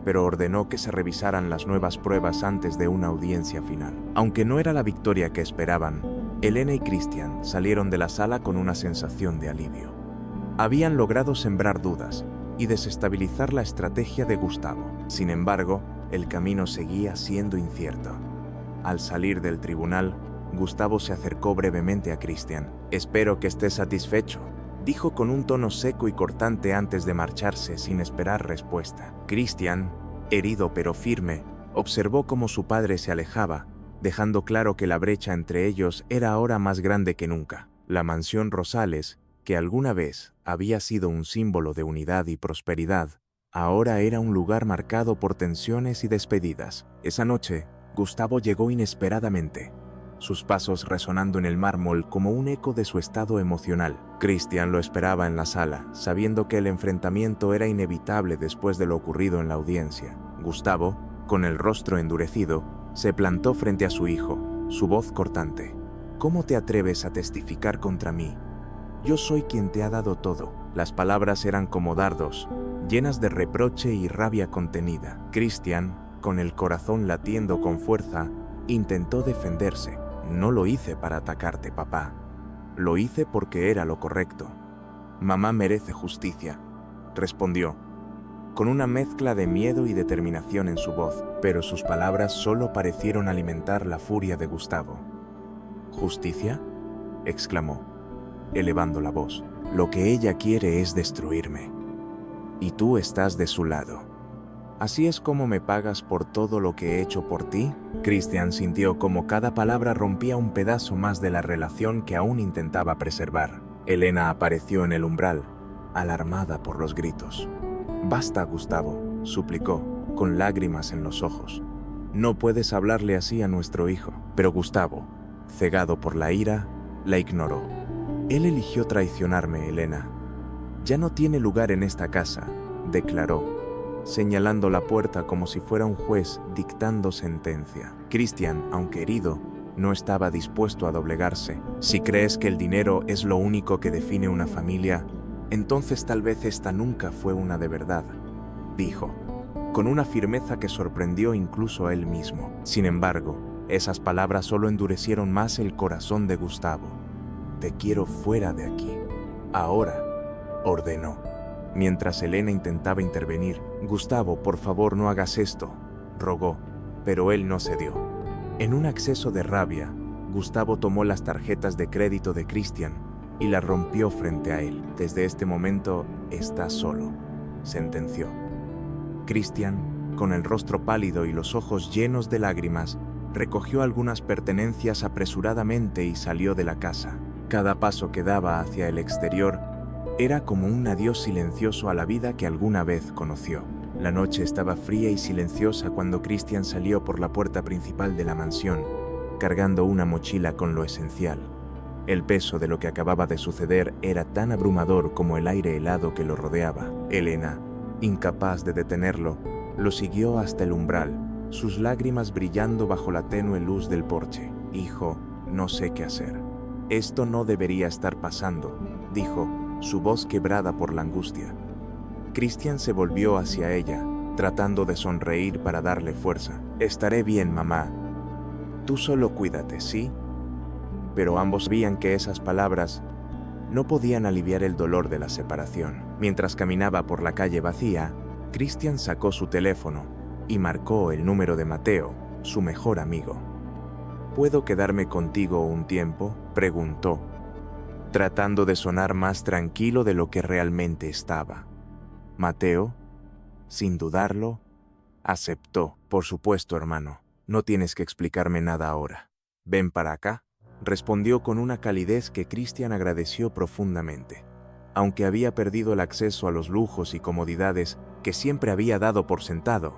pero ordenó que se revisaran las nuevas pruebas antes de una audiencia final. Aunque no era la victoria que esperaban, Elena y Christian salieron de la sala con una sensación de alivio. Habían logrado sembrar dudas y desestabilizar la estrategia de Gustavo. Sin embargo, el camino seguía siendo incierto. Al salir del tribunal, Gustavo se acercó brevemente a Christian. «Espero que estés satisfecho», dijo con un tono seco y cortante antes de marcharse sin esperar respuesta. Christian, herido pero firme, observó cómo su padre se alejaba, dejando claro que la brecha entre ellos era ahora más grande que nunca. La mansión Rosales, que alguna vez había sido un símbolo de unidad y prosperidad, ahora era un lugar marcado por tensiones y despedidas. Esa noche, Gustavo llegó inesperadamente, sus pasos resonando en el mármol como un eco de su estado emocional. Christian lo esperaba en la sala, sabiendo que el enfrentamiento era inevitable después de lo ocurrido en la audiencia. Gustavo, con el rostro endurecido, se plantó frente a su hijo, su voz cortante. «¿Cómo te atreves a testificar contra mí? Yo soy quien te ha dado todo». Las palabras eran como dardos, llenas de reproche y rabia contenida. Christian, con el corazón latiendo con fuerza, intentó defenderse. «No lo hice para atacarte, papá. Lo hice porque era lo correcto. Mamá merece justicia», respondió, con una mezcla de miedo y determinación en su voz, pero sus palabras solo parecieron alimentar la furia de Gustavo. «¿Justicia?», exclamó, elevando la voz. «Lo que ella quiere es destruirme. Y tú estás de su lado. ¿Así es como me pagas por todo lo que he hecho por ti?». Christian sintió como cada palabra rompía un pedazo más de la relación que aún intentaba preservar. Elena apareció en el umbral, alarmada por los gritos. «Basta, Gustavo», suplicó, con lágrimas en los ojos. «No puedes hablarle así a nuestro hijo». Pero Gustavo, cegado por la ira, la ignoró. «Él eligió traicionarme, Elena. Ya no tiene lugar en esta casa», declaró, señalando la puerta como si fuera un juez dictando sentencia. Christian, aunque herido, no estaba dispuesto a doblegarse. «Si crees que el dinero es lo único que define una familia, entonces tal vez esta nunca fue una de verdad», dijo, con una firmeza que sorprendió incluso a él mismo. Sin embargo, esas palabras solo endurecieron más el corazón de Gustavo. «Te quiero fuera de aquí, ahora», ordenó. Mientras Elena intentaba intervenir, «Gustavo, por favor, no hagas esto», rogó, pero él no cedió. En un acceso de rabia, Gustavo tomó las tarjetas de crédito de Christian y las rompió frente a él. «Desde este momento estás solo», sentenció. Christian, con el rostro pálido y los ojos llenos de lágrimas, recogió algunas pertenencias apresuradamente y salió de la casa. Cada paso que daba hacia el exterior era como un adiós silencioso a la vida que alguna vez conoció. La noche estaba fría y silenciosa cuando Christian salió por la puerta principal de la mansión, cargando una mochila con lo esencial. El peso de lo que acababa de suceder era tan abrumador como el aire helado que lo rodeaba. Elena, incapaz de detenerlo, lo siguió hasta el umbral, sus lágrimas brillando bajo la tenue luz del porche. «Hijo, no sé qué hacer. Esto no debería estar pasando», dijo, su voz quebrada por la angustia. Christian se volvió hacia ella, tratando de sonreír para darle fuerza. «Estaré bien, mamá. Tú solo cuídate, ¿sí?». Pero ambos sabían que esas palabras no podían aliviar el dolor de la separación. Mientras caminaba por la calle vacía, Christian sacó su teléfono y marcó el número de Mateo, su mejor amigo. «¿Puedo quedarme contigo un tiempo?», preguntó, tratando de sonar más tranquilo de lo que realmente estaba. Mateo, sin dudarlo, aceptó. «Por supuesto, hermano. No tienes que explicarme nada ahora. Ven para acá», respondió con una calidez que Christian agradeció profundamente. Aunque había perdido el acceso a los lujos y comodidades que siempre había dado por sentado,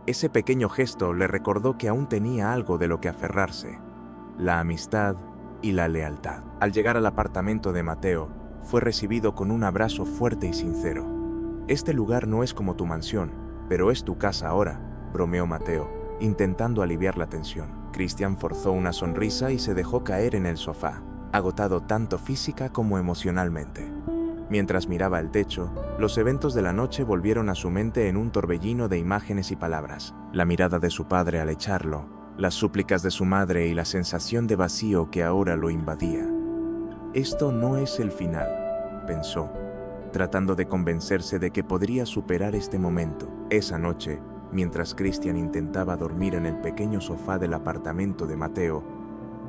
ese pequeño gesto le recordó que aún tenía algo de lo que aferrarse: la amistad y la lealtad. Al llegar al apartamento de Mateo, fue recibido con un abrazo fuerte y sincero. «Este lugar no es como tu mansión, pero es tu casa ahora», bromeó Mateo, intentando aliviar la tensión. Christian forzó una sonrisa y se dejó caer en el sofá, agotado tanto física como emocionalmente. Mientras miraba el techo, los eventos de la noche volvieron a su mente en un torbellino de imágenes y palabras. La mirada de su padre al echarlo, las súplicas de su madre y la sensación de vacío que ahora lo invadía. «Esto no es el final», pensó, tratando de convencerse de que podría superar este momento. Esa noche, mientras Christian intentaba dormir en el pequeño sofá del apartamento de Mateo,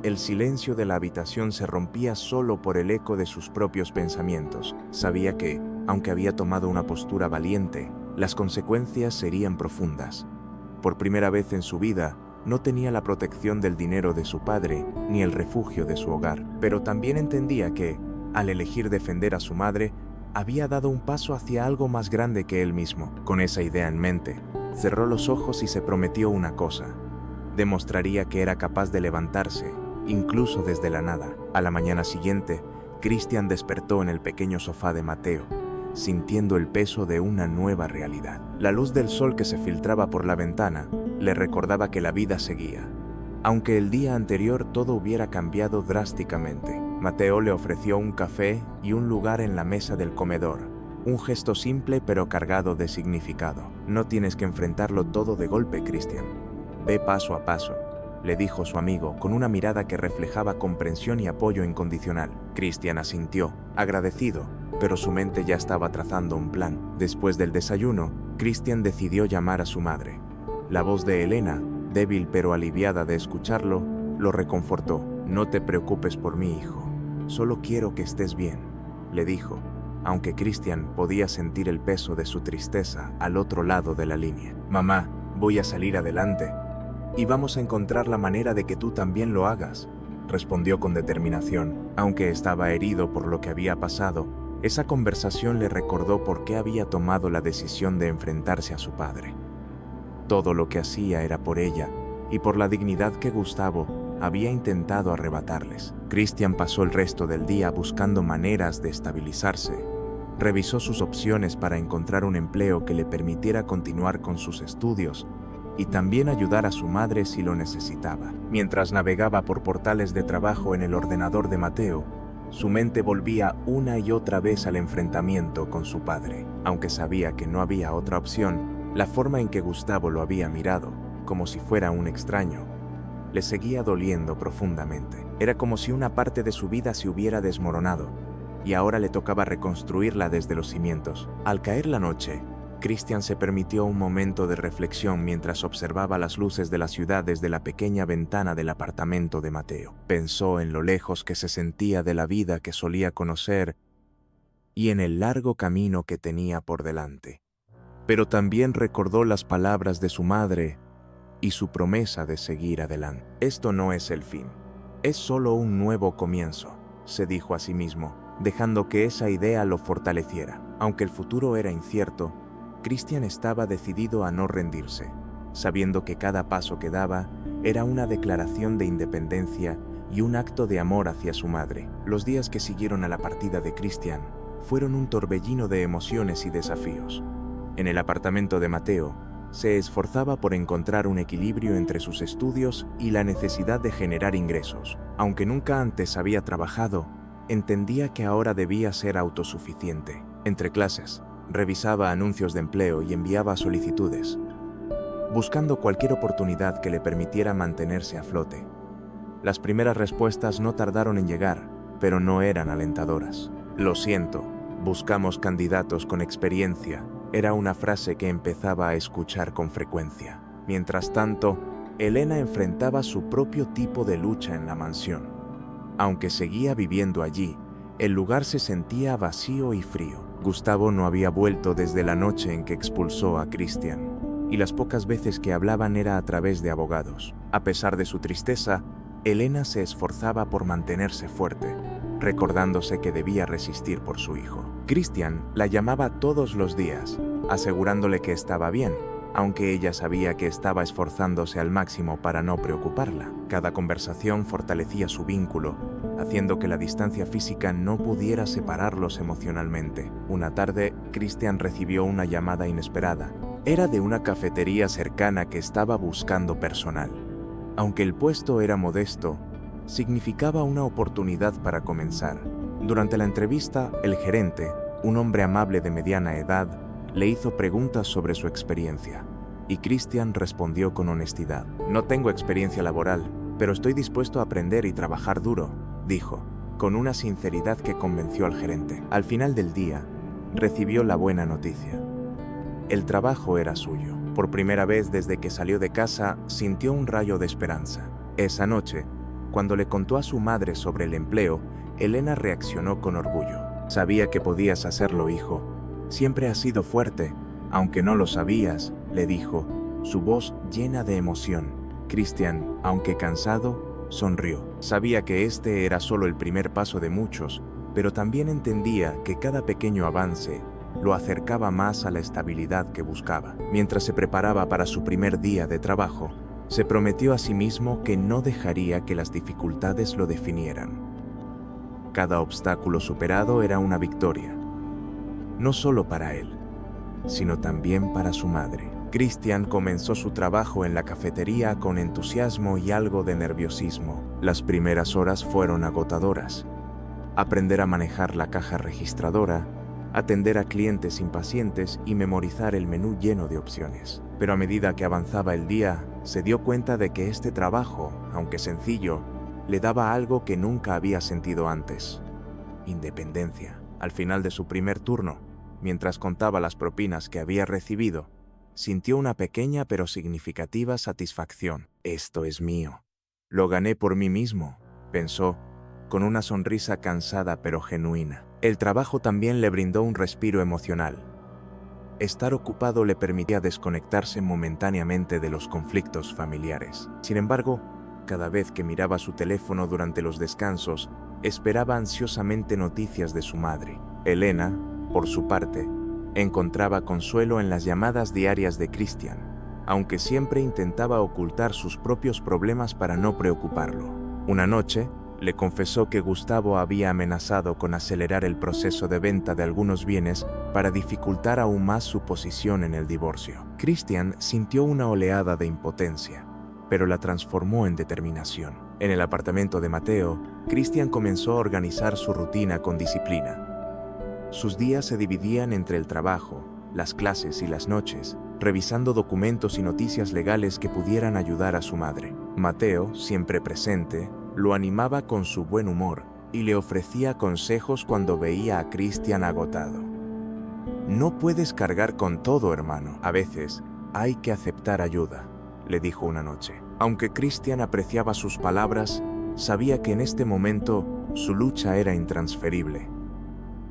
el silencio de la habitación se rompía solo por el eco de sus propios pensamientos. Sabía que, aunque había tomado una postura valiente, las consecuencias serían profundas. Por primera vez en su vida, No tenía la protección del dinero de su padre ni el refugio de su hogar, pero también entendía que, al elegir defender a su madre, había dado un paso hacia algo más grande que él mismo. Con esa idea en mente, cerró los ojos y se prometió una cosa: demostraría que era capaz de levantarse, incluso desde la nada. A la mañana siguiente, Christian despertó en el pequeño sofá de Mateo, sintiendo el peso de una nueva realidad. La luz del sol que se filtraba por la ventana le recordaba que la vida seguía, aunque el día anterior todo hubiera cambiado drásticamente. Mateo le ofreció un café y un lugar en la mesa del comedor, un gesto simple pero cargado de significado. No tienes que enfrentarlo todo de golpe, Christian. Ve paso a paso, le dijo su amigo con una mirada que reflejaba comprensión y apoyo incondicional. Christian asintió, agradecido, pero su mente ya estaba trazando un plan. Después del desayuno, Christian decidió llamar a su madre. La voz de Elena, débil pero aliviada de escucharlo, lo reconfortó. No te preocupes por mí, hijo. Solo quiero que estés bien, le dijo, aunque Christian podía sentir el peso de su tristeza al otro lado de la línea. Mamá, voy a salir adelante. Y vamos a encontrar la manera de que tú también lo hagas, respondió con determinación. Aunque estaba herido por lo que había pasado, esa conversación le recordó por qué había tomado la decisión de enfrentarse a su padre. Todo lo que hacía era por ella y por la dignidad que Gustavo había intentado arrebatarles. Christian pasó el resto del día buscando maneras de estabilizarse. Revisó sus opciones para encontrar un empleo que le permitiera continuar con sus estudios y también ayudar a su madre si lo necesitaba. Mientras navegaba por portales de trabajo en el ordenador de Mateo, su mente volvía una y otra vez al enfrentamiento con su padre. Aunque sabía que no había otra opción, la forma en que Gustavo lo había mirado, como si fuera un extraño, le seguía doliendo profundamente. Era como si una parte de su vida se hubiera desmoronado, y ahora le tocaba reconstruirla desde los cimientos. Al caer la noche, Christian se permitió un momento de reflexión mientras observaba las luces de la ciudad desde la pequeña ventana del apartamento de Mateo. Pensó en lo lejos que se sentía de la vida que solía conocer y en el largo camino que tenía por delante. Pero también recordó las palabras de su madre y su promesa de seguir adelante. Esto no es el fin, es solo un nuevo comienzo, se dijo a sí mismo, dejando que esa idea lo fortaleciera. Aunque el futuro era incierto, Christian estaba decidido a no rendirse, sabiendo que cada paso que daba era una declaración de independencia y un acto de amor hacia su madre. Los días que siguieron a la partida de Christian fueron un torbellino de emociones y desafíos. En el apartamento de Mateo, se esforzaba por encontrar un equilibrio entre sus estudios y la necesidad de generar ingresos. Aunque nunca antes había trabajado, entendía que ahora debía ser autosuficiente. Entre clases, revisaba anuncios de empleo y enviaba solicitudes, buscando cualquier oportunidad que le permitiera mantenerse a flote. Las primeras respuestas no tardaron en llegar, pero no eran alentadoras. Lo siento, buscamos candidatos con experiencia, era una frase que empezaba a escuchar con frecuencia. Mientras tanto, Elena enfrentaba su propio tipo de lucha en la mansión. Aunque seguía viviendo allí, el lugar se sentía vacío y frío. Gustavo no había vuelto desde la noche en que expulsó a Christian, y las pocas veces que hablaban era a través de abogados. A pesar de su tristeza, Elena se esforzaba por mantenerse fuerte, recordándose que debía resistir por su hijo. Christian la llamaba todos los días, asegurándole que estaba bien, aunque ella sabía que estaba esforzándose al máximo para no preocuparla. Cada conversación fortalecía su vínculo, haciendo que la distancia física no pudiera separarlos emocionalmente. Una tarde, Christian recibió una llamada inesperada. Era de una cafetería cercana que estaba buscando personal. Aunque el puesto era modesto, significaba una oportunidad para comenzar. Durante la entrevista, el gerente, un hombre amable de mediana edad, le hizo preguntas sobre su experiencia, y Christian respondió con honestidad. No tengo experiencia laboral, pero estoy dispuesto a aprender y trabajar duro, dijo, con una sinceridad que convenció al gerente. Al final del día, recibió la buena noticia. El trabajo era suyo. Por primera vez desde que salió de casa, sintió un rayo de esperanza. Esa noche, cuando le contó a su madre sobre el empleo, Elena reaccionó con orgullo. Sabía que podías hacerlo, hijo. Siempre has sido fuerte, aunque no lo sabías, le dijo, su voz llena de emoción. Christian, aunque cansado, sonrió. Sabía que este era solo el primer paso de muchos, pero también entendía que cada pequeño avance lo acercaba más a la estabilidad que buscaba. Mientras se preparaba para su primer día de trabajo, se prometió a sí mismo que no dejaría que las dificultades lo definieran. Cada obstáculo superado era una victoria, no solo para él, sino también para su madre. Christian comenzó su trabajo en la cafetería con entusiasmo y algo de nerviosismo. Las primeras horas fueron agotadoras. Aprender a manejar la caja registradora, atender a clientes impacientes y memorizar el menú lleno de opciones. Pero a medida que avanzaba el día, se dio cuenta de que este trabajo, aunque sencillo, le daba algo que nunca había sentido antes: independencia. Al final de su primer turno, mientras contaba las propinas que había recibido, sintió una pequeña pero significativa satisfacción. «Esto es mío. Lo gané por mí mismo», pensó, con una sonrisa cansada pero genuina. El trabajo también le brindó un respiro emocional. Estar ocupado le permitía desconectarse momentáneamente de los conflictos familiares. Sin embargo, cada vez que miraba su teléfono durante los descansos, esperaba ansiosamente noticias de su madre. Elena, por su parte, encontraba consuelo en las llamadas diarias de Christian, aunque siempre intentaba ocultar sus propios problemas para no preocuparlo. Una noche, le confesó que Gustavo había amenazado con acelerar el proceso de venta de algunos bienes para dificultar aún más su posición en el divorcio. Christian sintió una oleada de impotencia, pero la transformó en determinación. En el apartamento de Mateo, Christian comenzó a organizar su rutina con disciplina. Sus días se dividían entre el trabajo, las clases y las noches, revisando documentos y noticias legales que pudieran ayudar a su madre. Mateo, siempre presente, lo animaba con su buen humor y le ofrecía consejos cuando veía a Christian agotado. «No puedes cargar con todo, hermano. A veces hay que aceptar ayuda», le dijo una noche. Aunque Christian apreciaba sus palabras, sabía que en este momento su lucha era intransferible.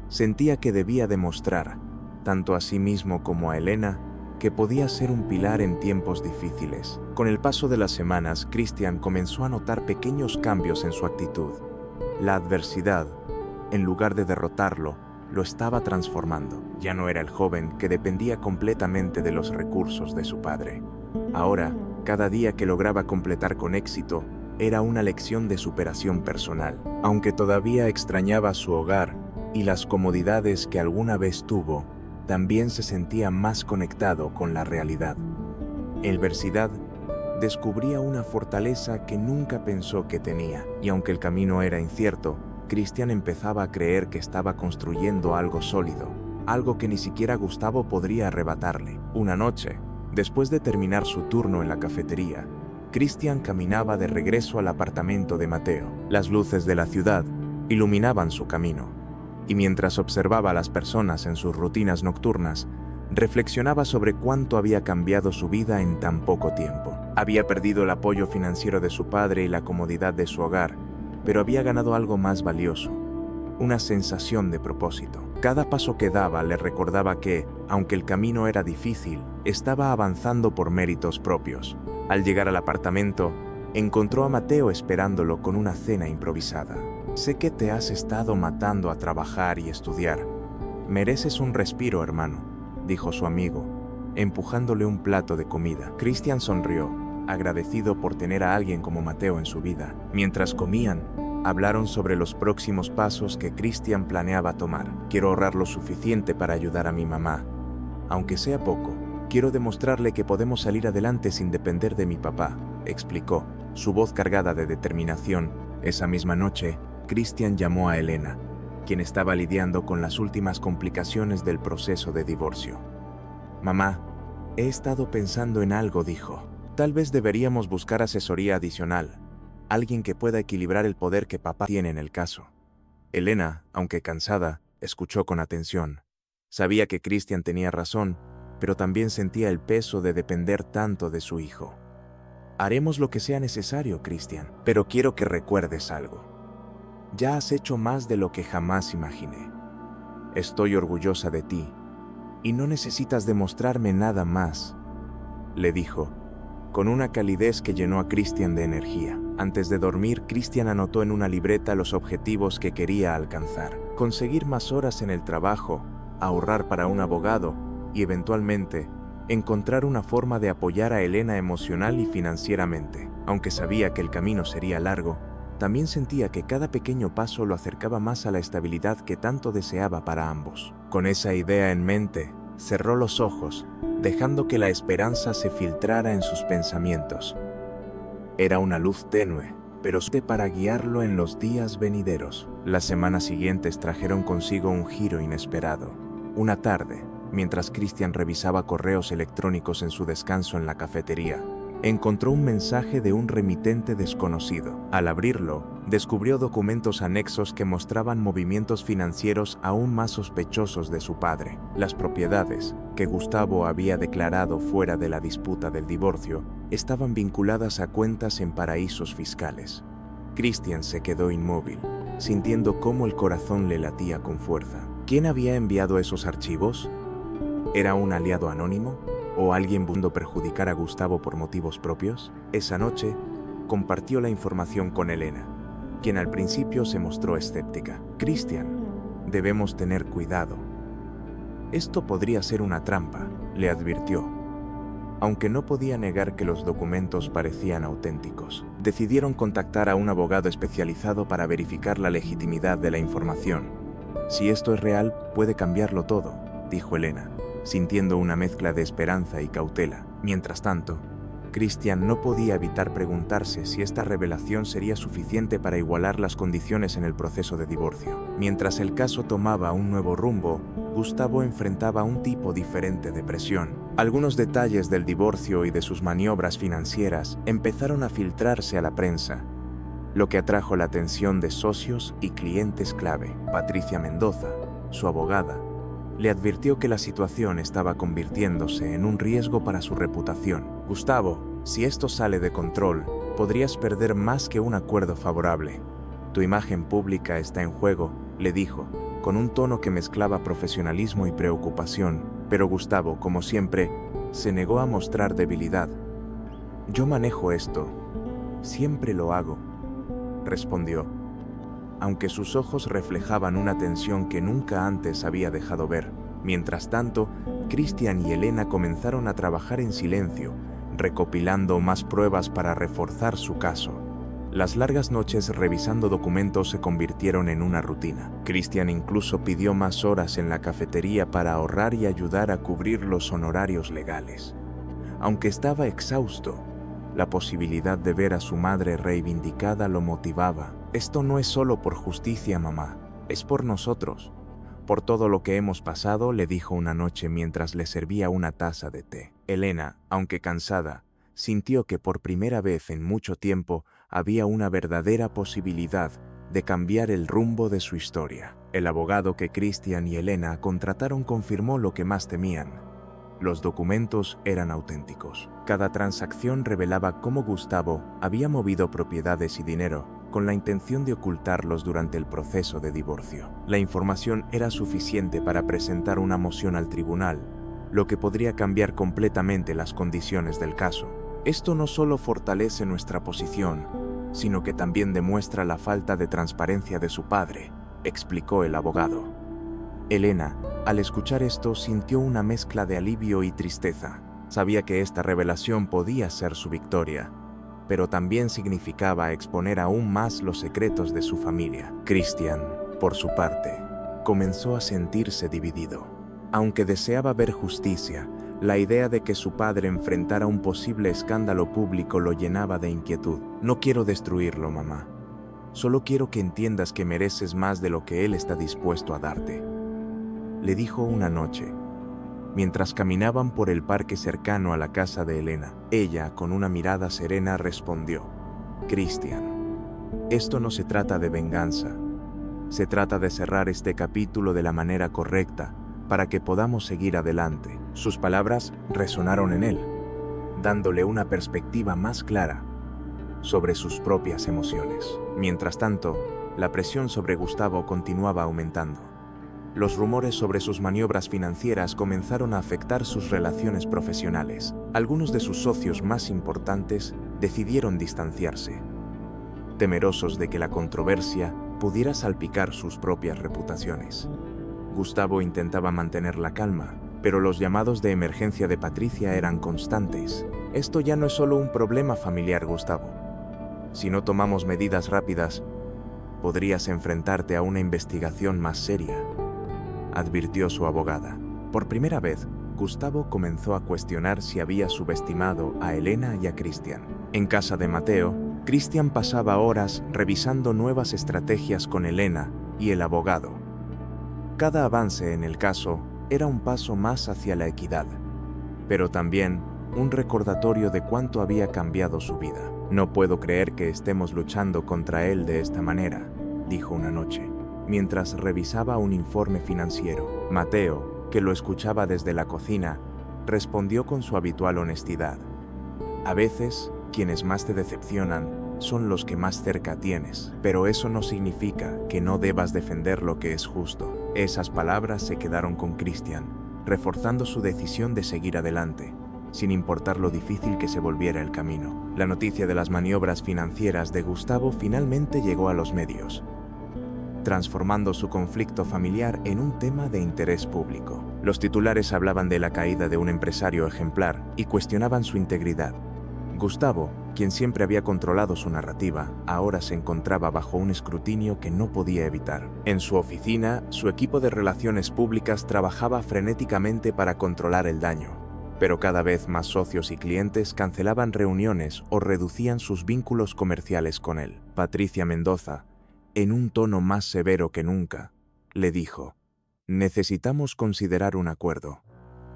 Sentía que debía demostrar, tanto a sí mismo como a Elena, que podía ser un pilar en tiempos difíciles. Con el paso de las semanas, Christian comenzó a notar pequeños cambios en su actitud. La adversidad, en lugar de derrotarlo, lo estaba transformando. Ya no era el joven que dependía completamente de los recursos de su padre. Ahora, cada día que lograba completar con éxito, era una lección de superación personal. Aunque todavía extrañaba su hogar y las comodidades que alguna vez tuvo, también se sentía más conectado con la realidad. En la adversidad, descubría una fortaleza que nunca pensó que tenía, y aunque el camino era incierto, Christian empezaba a creer que estaba construyendo algo sólido, algo que ni siquiera Gustavo podría arrebatarle. Una noche, después de terminar su turno en la cafetería, Christian caminaba de regreso al apartamento de Mateo. Las luces de la ciudad iluminaban su camino, y mientras observaba a las personas en sus rutinas nocturnas, reflexionaba sobre cuánto había cambiado su vida en tan poco tiempo. Había perdido el apoyo financiero de su padre y la comodidad de su hogar, pero había ganado algo más valioso: una sensación de propósito. Cada paso que daba le recordaba que, aunque el camino era difícil, estaba avanzando por méritos propios. Al llegar al apartamento, encontró a Mateo esperándolo con una cena improvisada. «Sé que te has estado matando a trabajar y estudiar. Mereces un respiro, hermano», dijo su amigo, empujándole un plato de comida. Christian sonrió, agradecido por tener a alguien como Mateo en su vida. Mientras comían, hablaron sobre los próximos pasos que Christian planeaba tomar. «Quiero ahorrar lo suficiente para ayudar a mi mamá. Aunque sea poco, quiero demostrarle que podemos salir adelante sin depender de mi papá», explicó, su voz cargada de determinación. Esa misma noche, Christian llamó a Elena, quien estaba lidiando con las últimas complicaciones del proceso de divorcio. «Mamá, he estado pensando en algo», dijo. «Tal vez deberíamos buscar asesoría adicional, alguien que pueda equilibrar el poder que papá tiene en el caso». Elena, aunque cansada, escuchó con atención. Sabía que Christian tenía razón, pero también sentía el peso de depender tanto de su hijo. «Haremos lo que sea necesario, Christian, pero quiero que recuerdes algo. Ya has hecho más de lo que jamás imaginé. Estoy orgullosa de ti, y no necesitas demostrarme nada más», le dijo, con una calidez que llenó a Christian de energía. Antes de dormir, Christian anotó en una libreta los objetivos que quería alcanzar: conseguir más horas en el trabajo, ahorrar para un abogado y, eventualmente, encontrar una forma de apoyar a Elena emocional y financieramente. Aunque sabía que el camino sería largo, también sentía que cada pequeño paso lo acercaba más a la estabilidad que tanto deseaba para ambos. Con esa idea en mente, cerró los ojos, dejando que la esperanza se filtrara en sus pensamientos. Era una luz tenue, pero para guiarlo en los días venideros. Las semanas siguientes trajeron consigo un giro inesperado. Una tarde, mientras Christian revisaba correos electrónicos en su descanso en la cafetería, encontró un mensaje de un remitente desconocido. Al abrirlo, descubrió documentos anexos que mostraban movimientos financieros aún más sospechosos de su padre. Las propiedades, que Gustavo había declarado fuera de la disputa del divorcio, estaban vinculadas a cuentas en paraísos fiscales. Christian se quedó inmóvil, sintiendo cómo el corazón le latía con fuerza. ¿Quién había enviado esos archivos? ¿Era un aliado anónimo? ¿O alguien buscando perjudicar a Gustavo por motivos propios? Esa noche, compartió la información con Elena, quien al principio se mostró escéptica. Christian, debemos tener cuidado. Esto podría ser una trampa, le advirtió. Aunque no podía negar que los documentos parecían auténticos, decidieron contactar a un abogado especializado para verificar la legitimidad de la información. Si esto es real, puede cambiarlo todo, dijo Elena, sintiendo una mezcla de esperanza y cautela. Mientras tanto, Christian no podía evitar preguntarse si esta revelación sería suficiente para igualar las condiciones en el proceso de divorcio. Mientras el caso tomaba un nuevo rumbo, Gustavo enfrentaba un tipo diferente de presión. Algunos detalles del divorcio y de sus maniobras financieras empezaron a filtrarse a la prensa, lo que atrajo la atención de socios y clientes clave. Patricia Mendoza, su abogada, le advirtió que la situación estaba convirtiéndose en un riesgo para su reputación. Gustavo, si esto sale de control, podrías perder más que un acuerdo favorable. Tu imagen pública está en juego, le dijo, con un tono que mezclaba profesionalismo y preocupación, pero Gustavo, como siempre, se negó a mostrar debilidad. Yo manejo esto, siempre lo hago, respondió, aunque sus ojos reflejaban una tensión que nunca antes había dejado ver. Mientras tanto, Christian y Elena comenzaron a trabajar en silencio, recopilando más pruebas para reforzar su caso. Las largas noches revisando documentos se convirtieron en una rutina. Christian incluso pidió más horas en la cafetería para ahorrar y ayudar a cubrir los honorarios legales. Aunque estaba exhausto, la posibilidad de ver a su madre reivindicada lo motivaba. Esto no es solo por justicia, mamá, es por nosotros. Por todo lo que hemos pasado, le dijo una noche mientras le servía una taza de té. Elena, aunque cansada, sintió que por primera vez en mucho tiempo había una verdadera posibilidad de cambiar el rumbo de su historia. El abogado que Christian y Elena contrataron confirmó lo que más temían. Los documentos eran auténticos. Cada transacción revelaba cómo Gustavo había movido propiedades y dinero con la intención de ocultarlos durante el proceso de divorcio. La información era suficiente para presentar una moción al tribunal, lo que podría cambiar completamente las condiciones del caso. Esto no solo fortalece nuestra posición, sino que también demuestra la falta de transparencia de su padre, explicó el abogado. Elena, al escuchar esto, sintió una mezcla de alivio y tristeza. Sabía que esta revelación podía ser su victoria, pero también significaba exponer aún más los secretos de su familia. Christian, por su parte, comenzó a sentirse dividido. Aunque deseaba ver justicia, la idea de que su padre enfrentara un posible escándalo público lo llenaba de inquietud. No quiero destruirlo, mamá. Solo quiero que entiendas que mereces más de lo que él está dispuesto a darte, le dijo una noche, mientras caminaban por el parque cercano a la casa de Elena. Ella, con una mirada serena, respondió: Christian, esto no se trata de venganza. Se trata de cerrar este capítulo de la manera correcta para que podamos seguir adelante. Sus palabras resonaron en él, dándole una perspectiva más clara sobre sus propias emociones. Mientras tanto, la presión sobre Gustavo continuaba aumentando. Los rumores sobre sus maniobras financieras comenzaron a afectar sus relaciones profesionales. Algunos de sus socios más importantes decidieron distanciarse, temerosos de que la controversia pudiera salpicar sus propias reputaciones. Gustavo intentaba mantener la calma, pero los llamados de emergencia de Patricia eran constantes. Esto ya no es solo un problema familiar, Gustavo. Si no tomamos medidas rápidas, podrías enfrentarte a una investigación más seria, advirtió su abogada. Por primera vez, Gustavo comenzó a cuestionar si había subestimado a Elena y a Cristian. En casa de Mateo, Cristian pasaba horas revisando nuevas estrategias con Elena y el abogado. Cada avance en el caso era un paso más hacia la equidad, pero también un recordatorio de cuánto había cambiado su vida. No puedo creer que estemos luchando contra él de esta manera, dijo una noche, mientras revisaba un informe financiero. Mateo, que lo escuchaba desde la cocina, respondió con su habitual honestidad. A veces, quienes más te decepcionan son los que más cerca tienes, pero eso no significa que no debas defender lo que es justo. Esas palabras se quedaron con Cristian, reforzando su decisión de seguir adelante, sin importar lo difícil que se volviera el camino. La noticia de las maniobras financieras de Gustavo finalmente llegó a los medios, transformando su conflicto familiar en un tema de interés público. Los titulares hablaban de la caída de un empresario ejemplar y cuestionaban su integridad. Gustavo, quien siempre había controlado su narrativa, ahora se encontraba bajo un escrutinio que no podía evitar. En su oficina, su equipo de relaciones públicas trabajaba frenéticamente para controlar el daño, pero cada vez más socios y clientes cancelaban reuniones o reducían sus vínculos comerciales con él. Patricia Mendoza, en un tono más severo que nunca, le dijo: «Necesitamos considerar un acuerdo.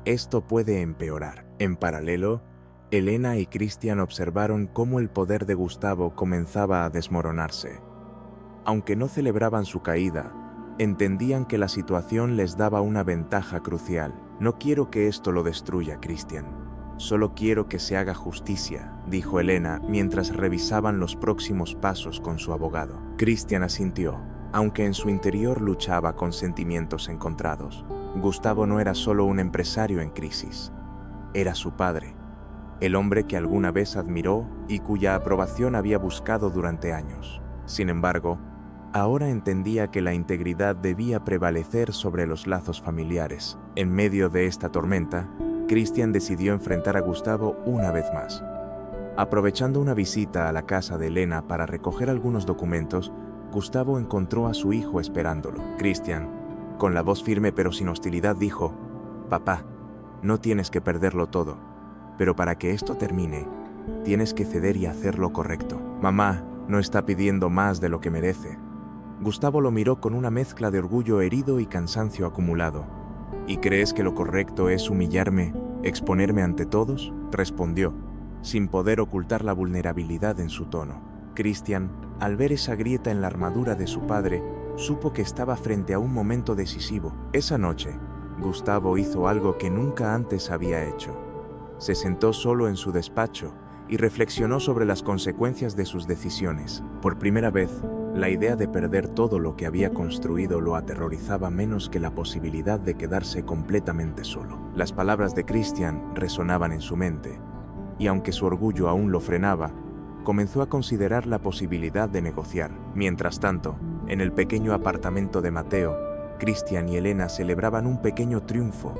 Esto puede empeorar». En paralelo, Elena y Cristian observaron cómo el poder de Gustavo comenzaba a desmoronarse. Aunque no celebraban su caída, entendían que la situación les daba una ventaja crucial. «No quiero que esto lo destruya, Cristian. Solo quiero que se haga justicia», dijo Elena mientras revisaban los próximos pasos con su abogado. Cristian asintió, aunque en su interior luchaba con sentimientos encontrados. Gustavo no era solo un empresario en crisis, era su padre, el hombre que alguna vez admiró y cuya aprobación había buscado durante años. Sin embargo, ahora entendía que la integridad debía prevalecer sobre los lazos familiares. En medio de esta tormenta, Cristian decidió enfrentar a Gustavo una vez más. Aprovechando una visita a la casa de Elena para recoger algunos documentos, Gustavo encontró a su hijo esperándolo. Cristian, con la voz firme pero sin hostilidad, dijo: «Papá, no tienes que perderlo todo, pero para que esto termine, tienes que ceder y hacer lo correcto. Mamá no está pidiendo más de lo que merece». Gustavo lo miró con una mezcla de orgullo herido y cansancio acumulado. «¿Y crees que lo correcto es humillarme, exponerme ante todos?», respondió, sin poder ocultar la vulnerabilidad en su tono. Cristian, al ver esa grieta en la armadura de su padre, supo que estaba frente a un momento decisivo. Esa noche, Gustavo hizo algo que nunca antes había hecho. Se sentó solo en su despacho y reflexionó sobre las consecuencias de sus decisiones. Por primera vez, la idea de perder todo lo que había construido lo aterrorizaba menos que la posibilidad de quedarse completamente solo. Las palabras de Cristian resonaban en su mente, y aunque su orgullo aún lo frenaba, comenzó a considerar la posibilidad de negociar. Mientras tanto, en el pequeño apartamento de Mateo, Cristian y Elena celebraban un pequeño triunfo.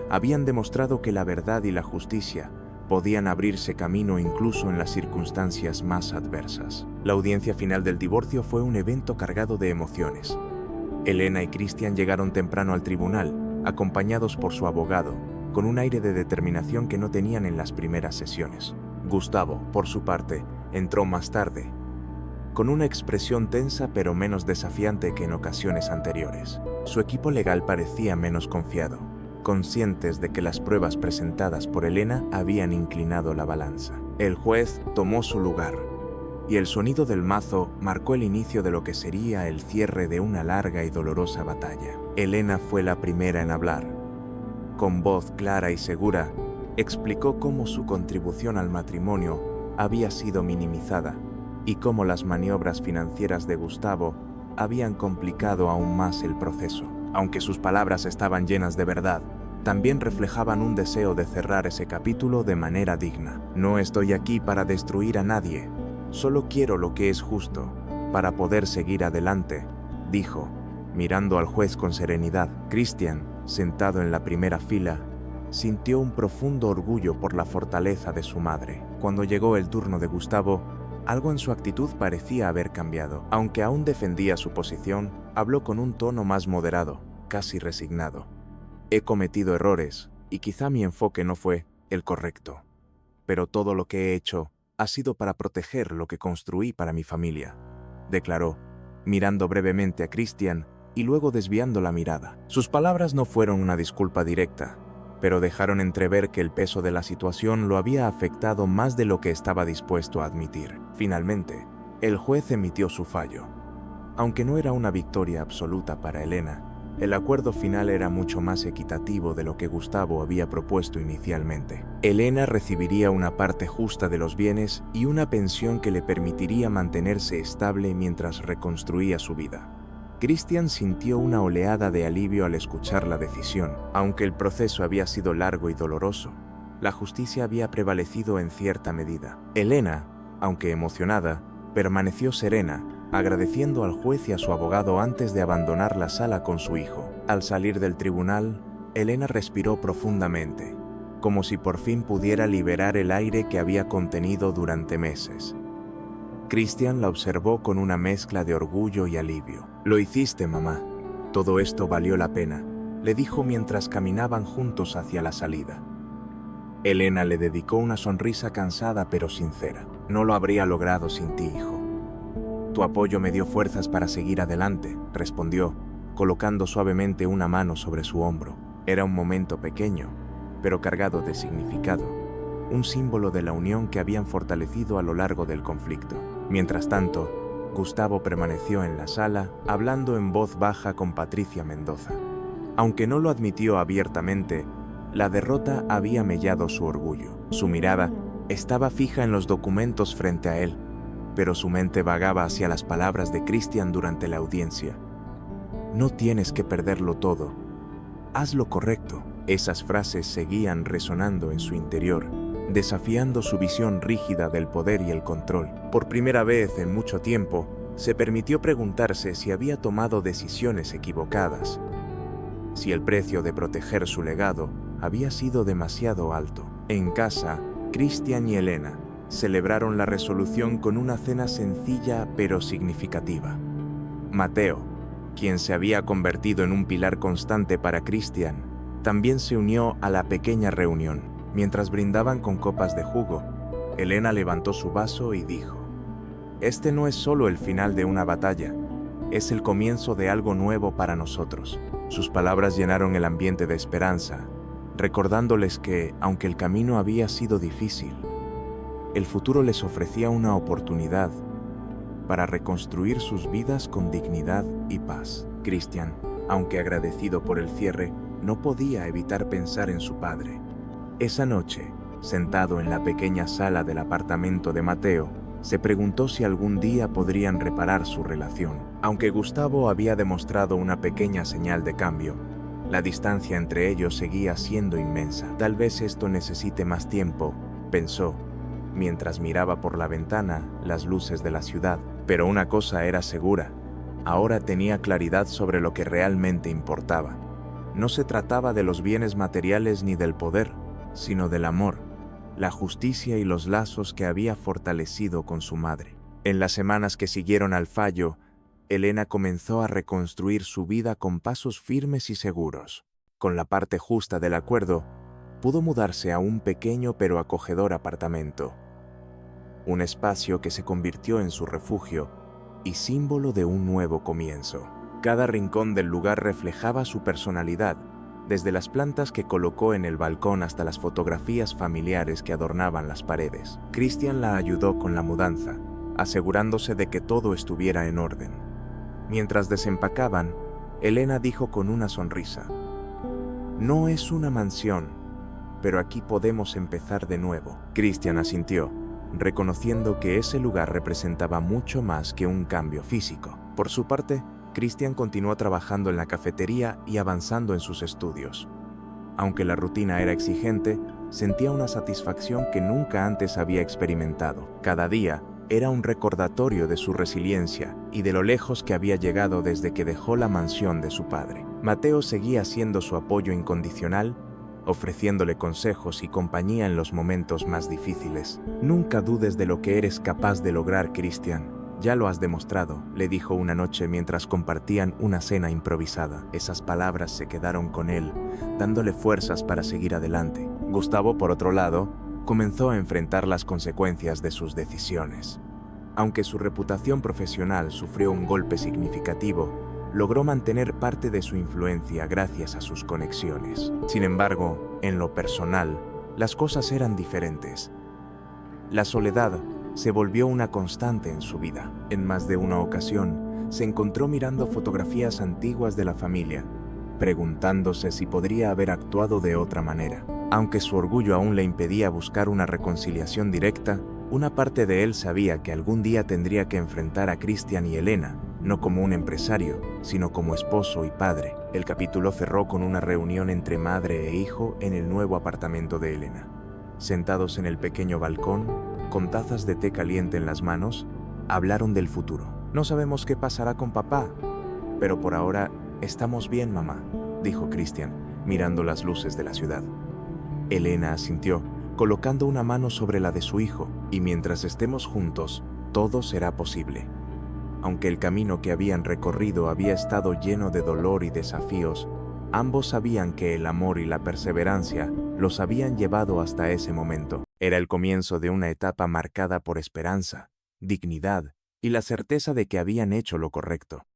Habían demostrado que la verdad y la justicia podían abrirse camino incluso en las circunstancias más adversas. La audiencia final del divorcio fue un evento cargado de emociones. Elena y Cristian llegaron temprano al tribunal, acompañados por su abogado, con un aire de determinación que no tenían en las primeras sesiones. Gustavo, por su parte, entró más tarde, con una expresión tensa pero menos desafiante que en ocasiones anteriores. Su equipo legal parecía menos confiado, conscientes de que las pruebas presentadas por Elena habían inclinado la balanza. El juez tomó su lugar, y el sonido del mazo marcó el inicio de lo que sería el cierre de una larga y dolorosa batalla. Elena fue la primera en hablar. Con voz clara y segura, explicó cómo su contribución al matrimonio había sido minimizada y cómo las maniobras financieras de Gustavo habían complicado aún más el proceso. Aunque sus palabras estaban llenas de verdad, también reflejaban un deseo de cerrar ese capítulo de manera digna. No estoy aquí para destruir a nadie, solo quiero lo que es justo, para poder seguir adelante, dijo, mirando al juez con serenidad. Christian, sentado en la primera fila, sintió un profundo orgullo por la fortaleza de su madre. Cuando llegó el turno de Gustavo, algo en su actitud parecía haber cambiado. Aunque aún defendía su posición, habló con un tono más moderado, casi resignado. He cometido errores, y quizá mi enfoque no fue el correcto. Pero todo lo que he hecho ha sido para proteger lo que construí para mi familia, declaró, mirando brevemente a Christian y luego desviando la mirada. Sus palabras no fueron una disculpa directa, pero dejaron entrever que el peso de la situación lo había afectado más de lo que estaba dispuesto a admitir. Finalmente, el juez emitió su fallo. Aunque no era una victoria absoluta para Elena, el acuerdo final era mucho más equitativo de lo que Gustavo había propuesto inicialmente. Elena recibiría una parte justa de los bienes y una pensión que le permitiría mantenerse estable mientras reconstruía su vida. Christian sintió una oleada de alivio al escuchar la decisión. Aunque el proceso había sido largo y doloroso, la justicia había prevalecido en cierta medida. Elena, aunque emocionada, permaneció serena, agradeciendo al juez y a su abogado antes de abandonar la sala con su hijo. Al salir del tribunal, Elena respiró profundamente, como si por fin pudiera liberar el aire que había contenido durante meses. Christian la observó con una mezcla de orgullo y alivio. «Lo hiciste, mamá. Todo esto valió la pena», le dijo mientras caminaban juntos hacia la salida. Elena le dedicó una sonrisa cansada pero sincera. «No lo habría logrado sin ti, hijo. Tu apoyo me dio fuerzas para seguir adelante», respondió, colocando suavemente una mano sobre su hombro. Era un momento pequeño, pero cargado de significado, un símbolo de la unión que habían fortalecido a lo largo del conflicto. Mientras tanto, Gustavo permaneció en la sala, hablando en voz baja con Patricia Mendoza. Aunque no lo admitió abiertamente, la derrota había mellado su orgullo. Su mirada estaba fija en los documentos frente a él, pero su mente vagaba hacia las palabras de Christian durante la audiencia. «No tienes que perderlo todo. Haz lo correcto». Esas frases seguían resonando en su interior, desafiando su visión rígida del poder y el control. Por primera vez en mucho tiempo, se permitió preguntarse si había tomado decisiones equivocadas, si el precio de proteger su legado había sido demasiado alto. En casa, Christian y Elena celebraron la resolución con una cena sencilla pero significativa. Mateo, quien se había convertido en un pilar constante para Christian, también se unió a la pequeña reunión. Mientras brindaban con copas de jugo, Elena levantó su vaso y dijo: «Este no es solo el final de una batalla, es el comienzo de algo nuevo para nosotros». Sus palabras llenaron el ambiente de esperanza, recordándoles que, aunque el camino había sido difícil, el futuro les ofrecía una oportunidad para reconstruir sus vidas con dignidad y paz. Christian, aunque agradecido por el cierre, no podía evitar pensar en su padre. Esa noche, sentado en la pequeña sala del apartamento de Mateo, se preguntó si algún día podrían reparar su relación. Aunque Gustavo había demostrado una pequeña señal de cambio, la distancia entre ellos seguía siendo inmensa. Tal vez esto necesite más tiempo, pensó, mientras miraba por la ventana las luces de la ciudad. Pero una cosa era segura, ahora tenía claridad sobre lo que realmente importaba. No se trataba de los bienes materiales ni del poder, sino del amor, la justicia y los lazos que había fortalecido con su madre. En las semanas que siguieron al fallo, Elena comenzó a reconstruir su vida con pasos firmes y seguros. Con la parte justa del acuerdo, pudo mudarse a un pequeño pero acogedor apartamento, un espacio que se convirtió en su refugio y símbolo de un nuevo comienzo. Cada rincón del lugar reflejaba su personalidad, desde las plantas que colocó en el balcón hasta las fotografías familiares que adornaban las paredes. Christian la ayudó con la mudanza, asegurándose de que todo estuviera en orden. Mientras desempacaban, Elena dijo con una sonrisa: «No es una mansión, pero aquí podemos empezar de nuevo». Christian asintió, reconociendo que ese lugar representaba mucho más que un cambio físico. Por su parte, Cristian continuó trabajando en la cafetería y avanzando en sus estudios. Aunque la rutina era exigente, sentía una satisfacción que nunca antes había experimentado. Cada día era un recordatorio de su resiliencia y de lo lejos que había llegado desde que dejó la mansión de su padre. Mateo seguía siendo su apoyo incondicional, ofreciéndole consejos y compañía en los momentos más difíciles. «Nunca dudes de lo que eres capaz de lograr, Cristian. Ya lo has demostrado», le dijo una noche mientras compartían una cena improvisada. Esas palabras se quedaron con él, dándole fuerzas para seguir adelante. Gustavo, por otro lado, comenzó a enfrentar las consecuencias de sus decisiones. Aunque su reputación profesional sufrió un golpe significativo, logró mantener parte de su influencia gracias a sus conexiones. Sin embargo, en lo personal, las cosas eran diferentes. La soledad se volvió una constante en su vida. En más de una ocasión, se encontró mirando fotografías antiguas de la familia, preguntándose si podría haber actuado de otra manera. Aunque su orgullo aún le impedía buscar una reconciliación directa, una parte de él sabía que algún día tendría que enfrentar a Cristian y Elena, no como un empresario, sino como esposo y padre. El capítulo cerró con una reunión entre madre e hijo en el nuevo apartamento de Elena. Sentados en el pequeño balcón, con tazas de té caliente en las manos, hablaron del futuro. «No sabemos qué pasará con papá, pero por ahora estamos bien, mamá», dijo Cristian, mirando las luces de la ciudad. Elena asintió, colocando una mano sobre la de su hijo, «Y mientras estemos juntos, todo será posible». Aunque el camino que habían recorrido había estado lleno de dolor y desafíos, ambos sabían que el amor y la perseverancia los habían llevado hasta ese momento. Era el comienzo de una etapa marcada por esperanza, dignidad y la certeza de que habían hecho lo correcto.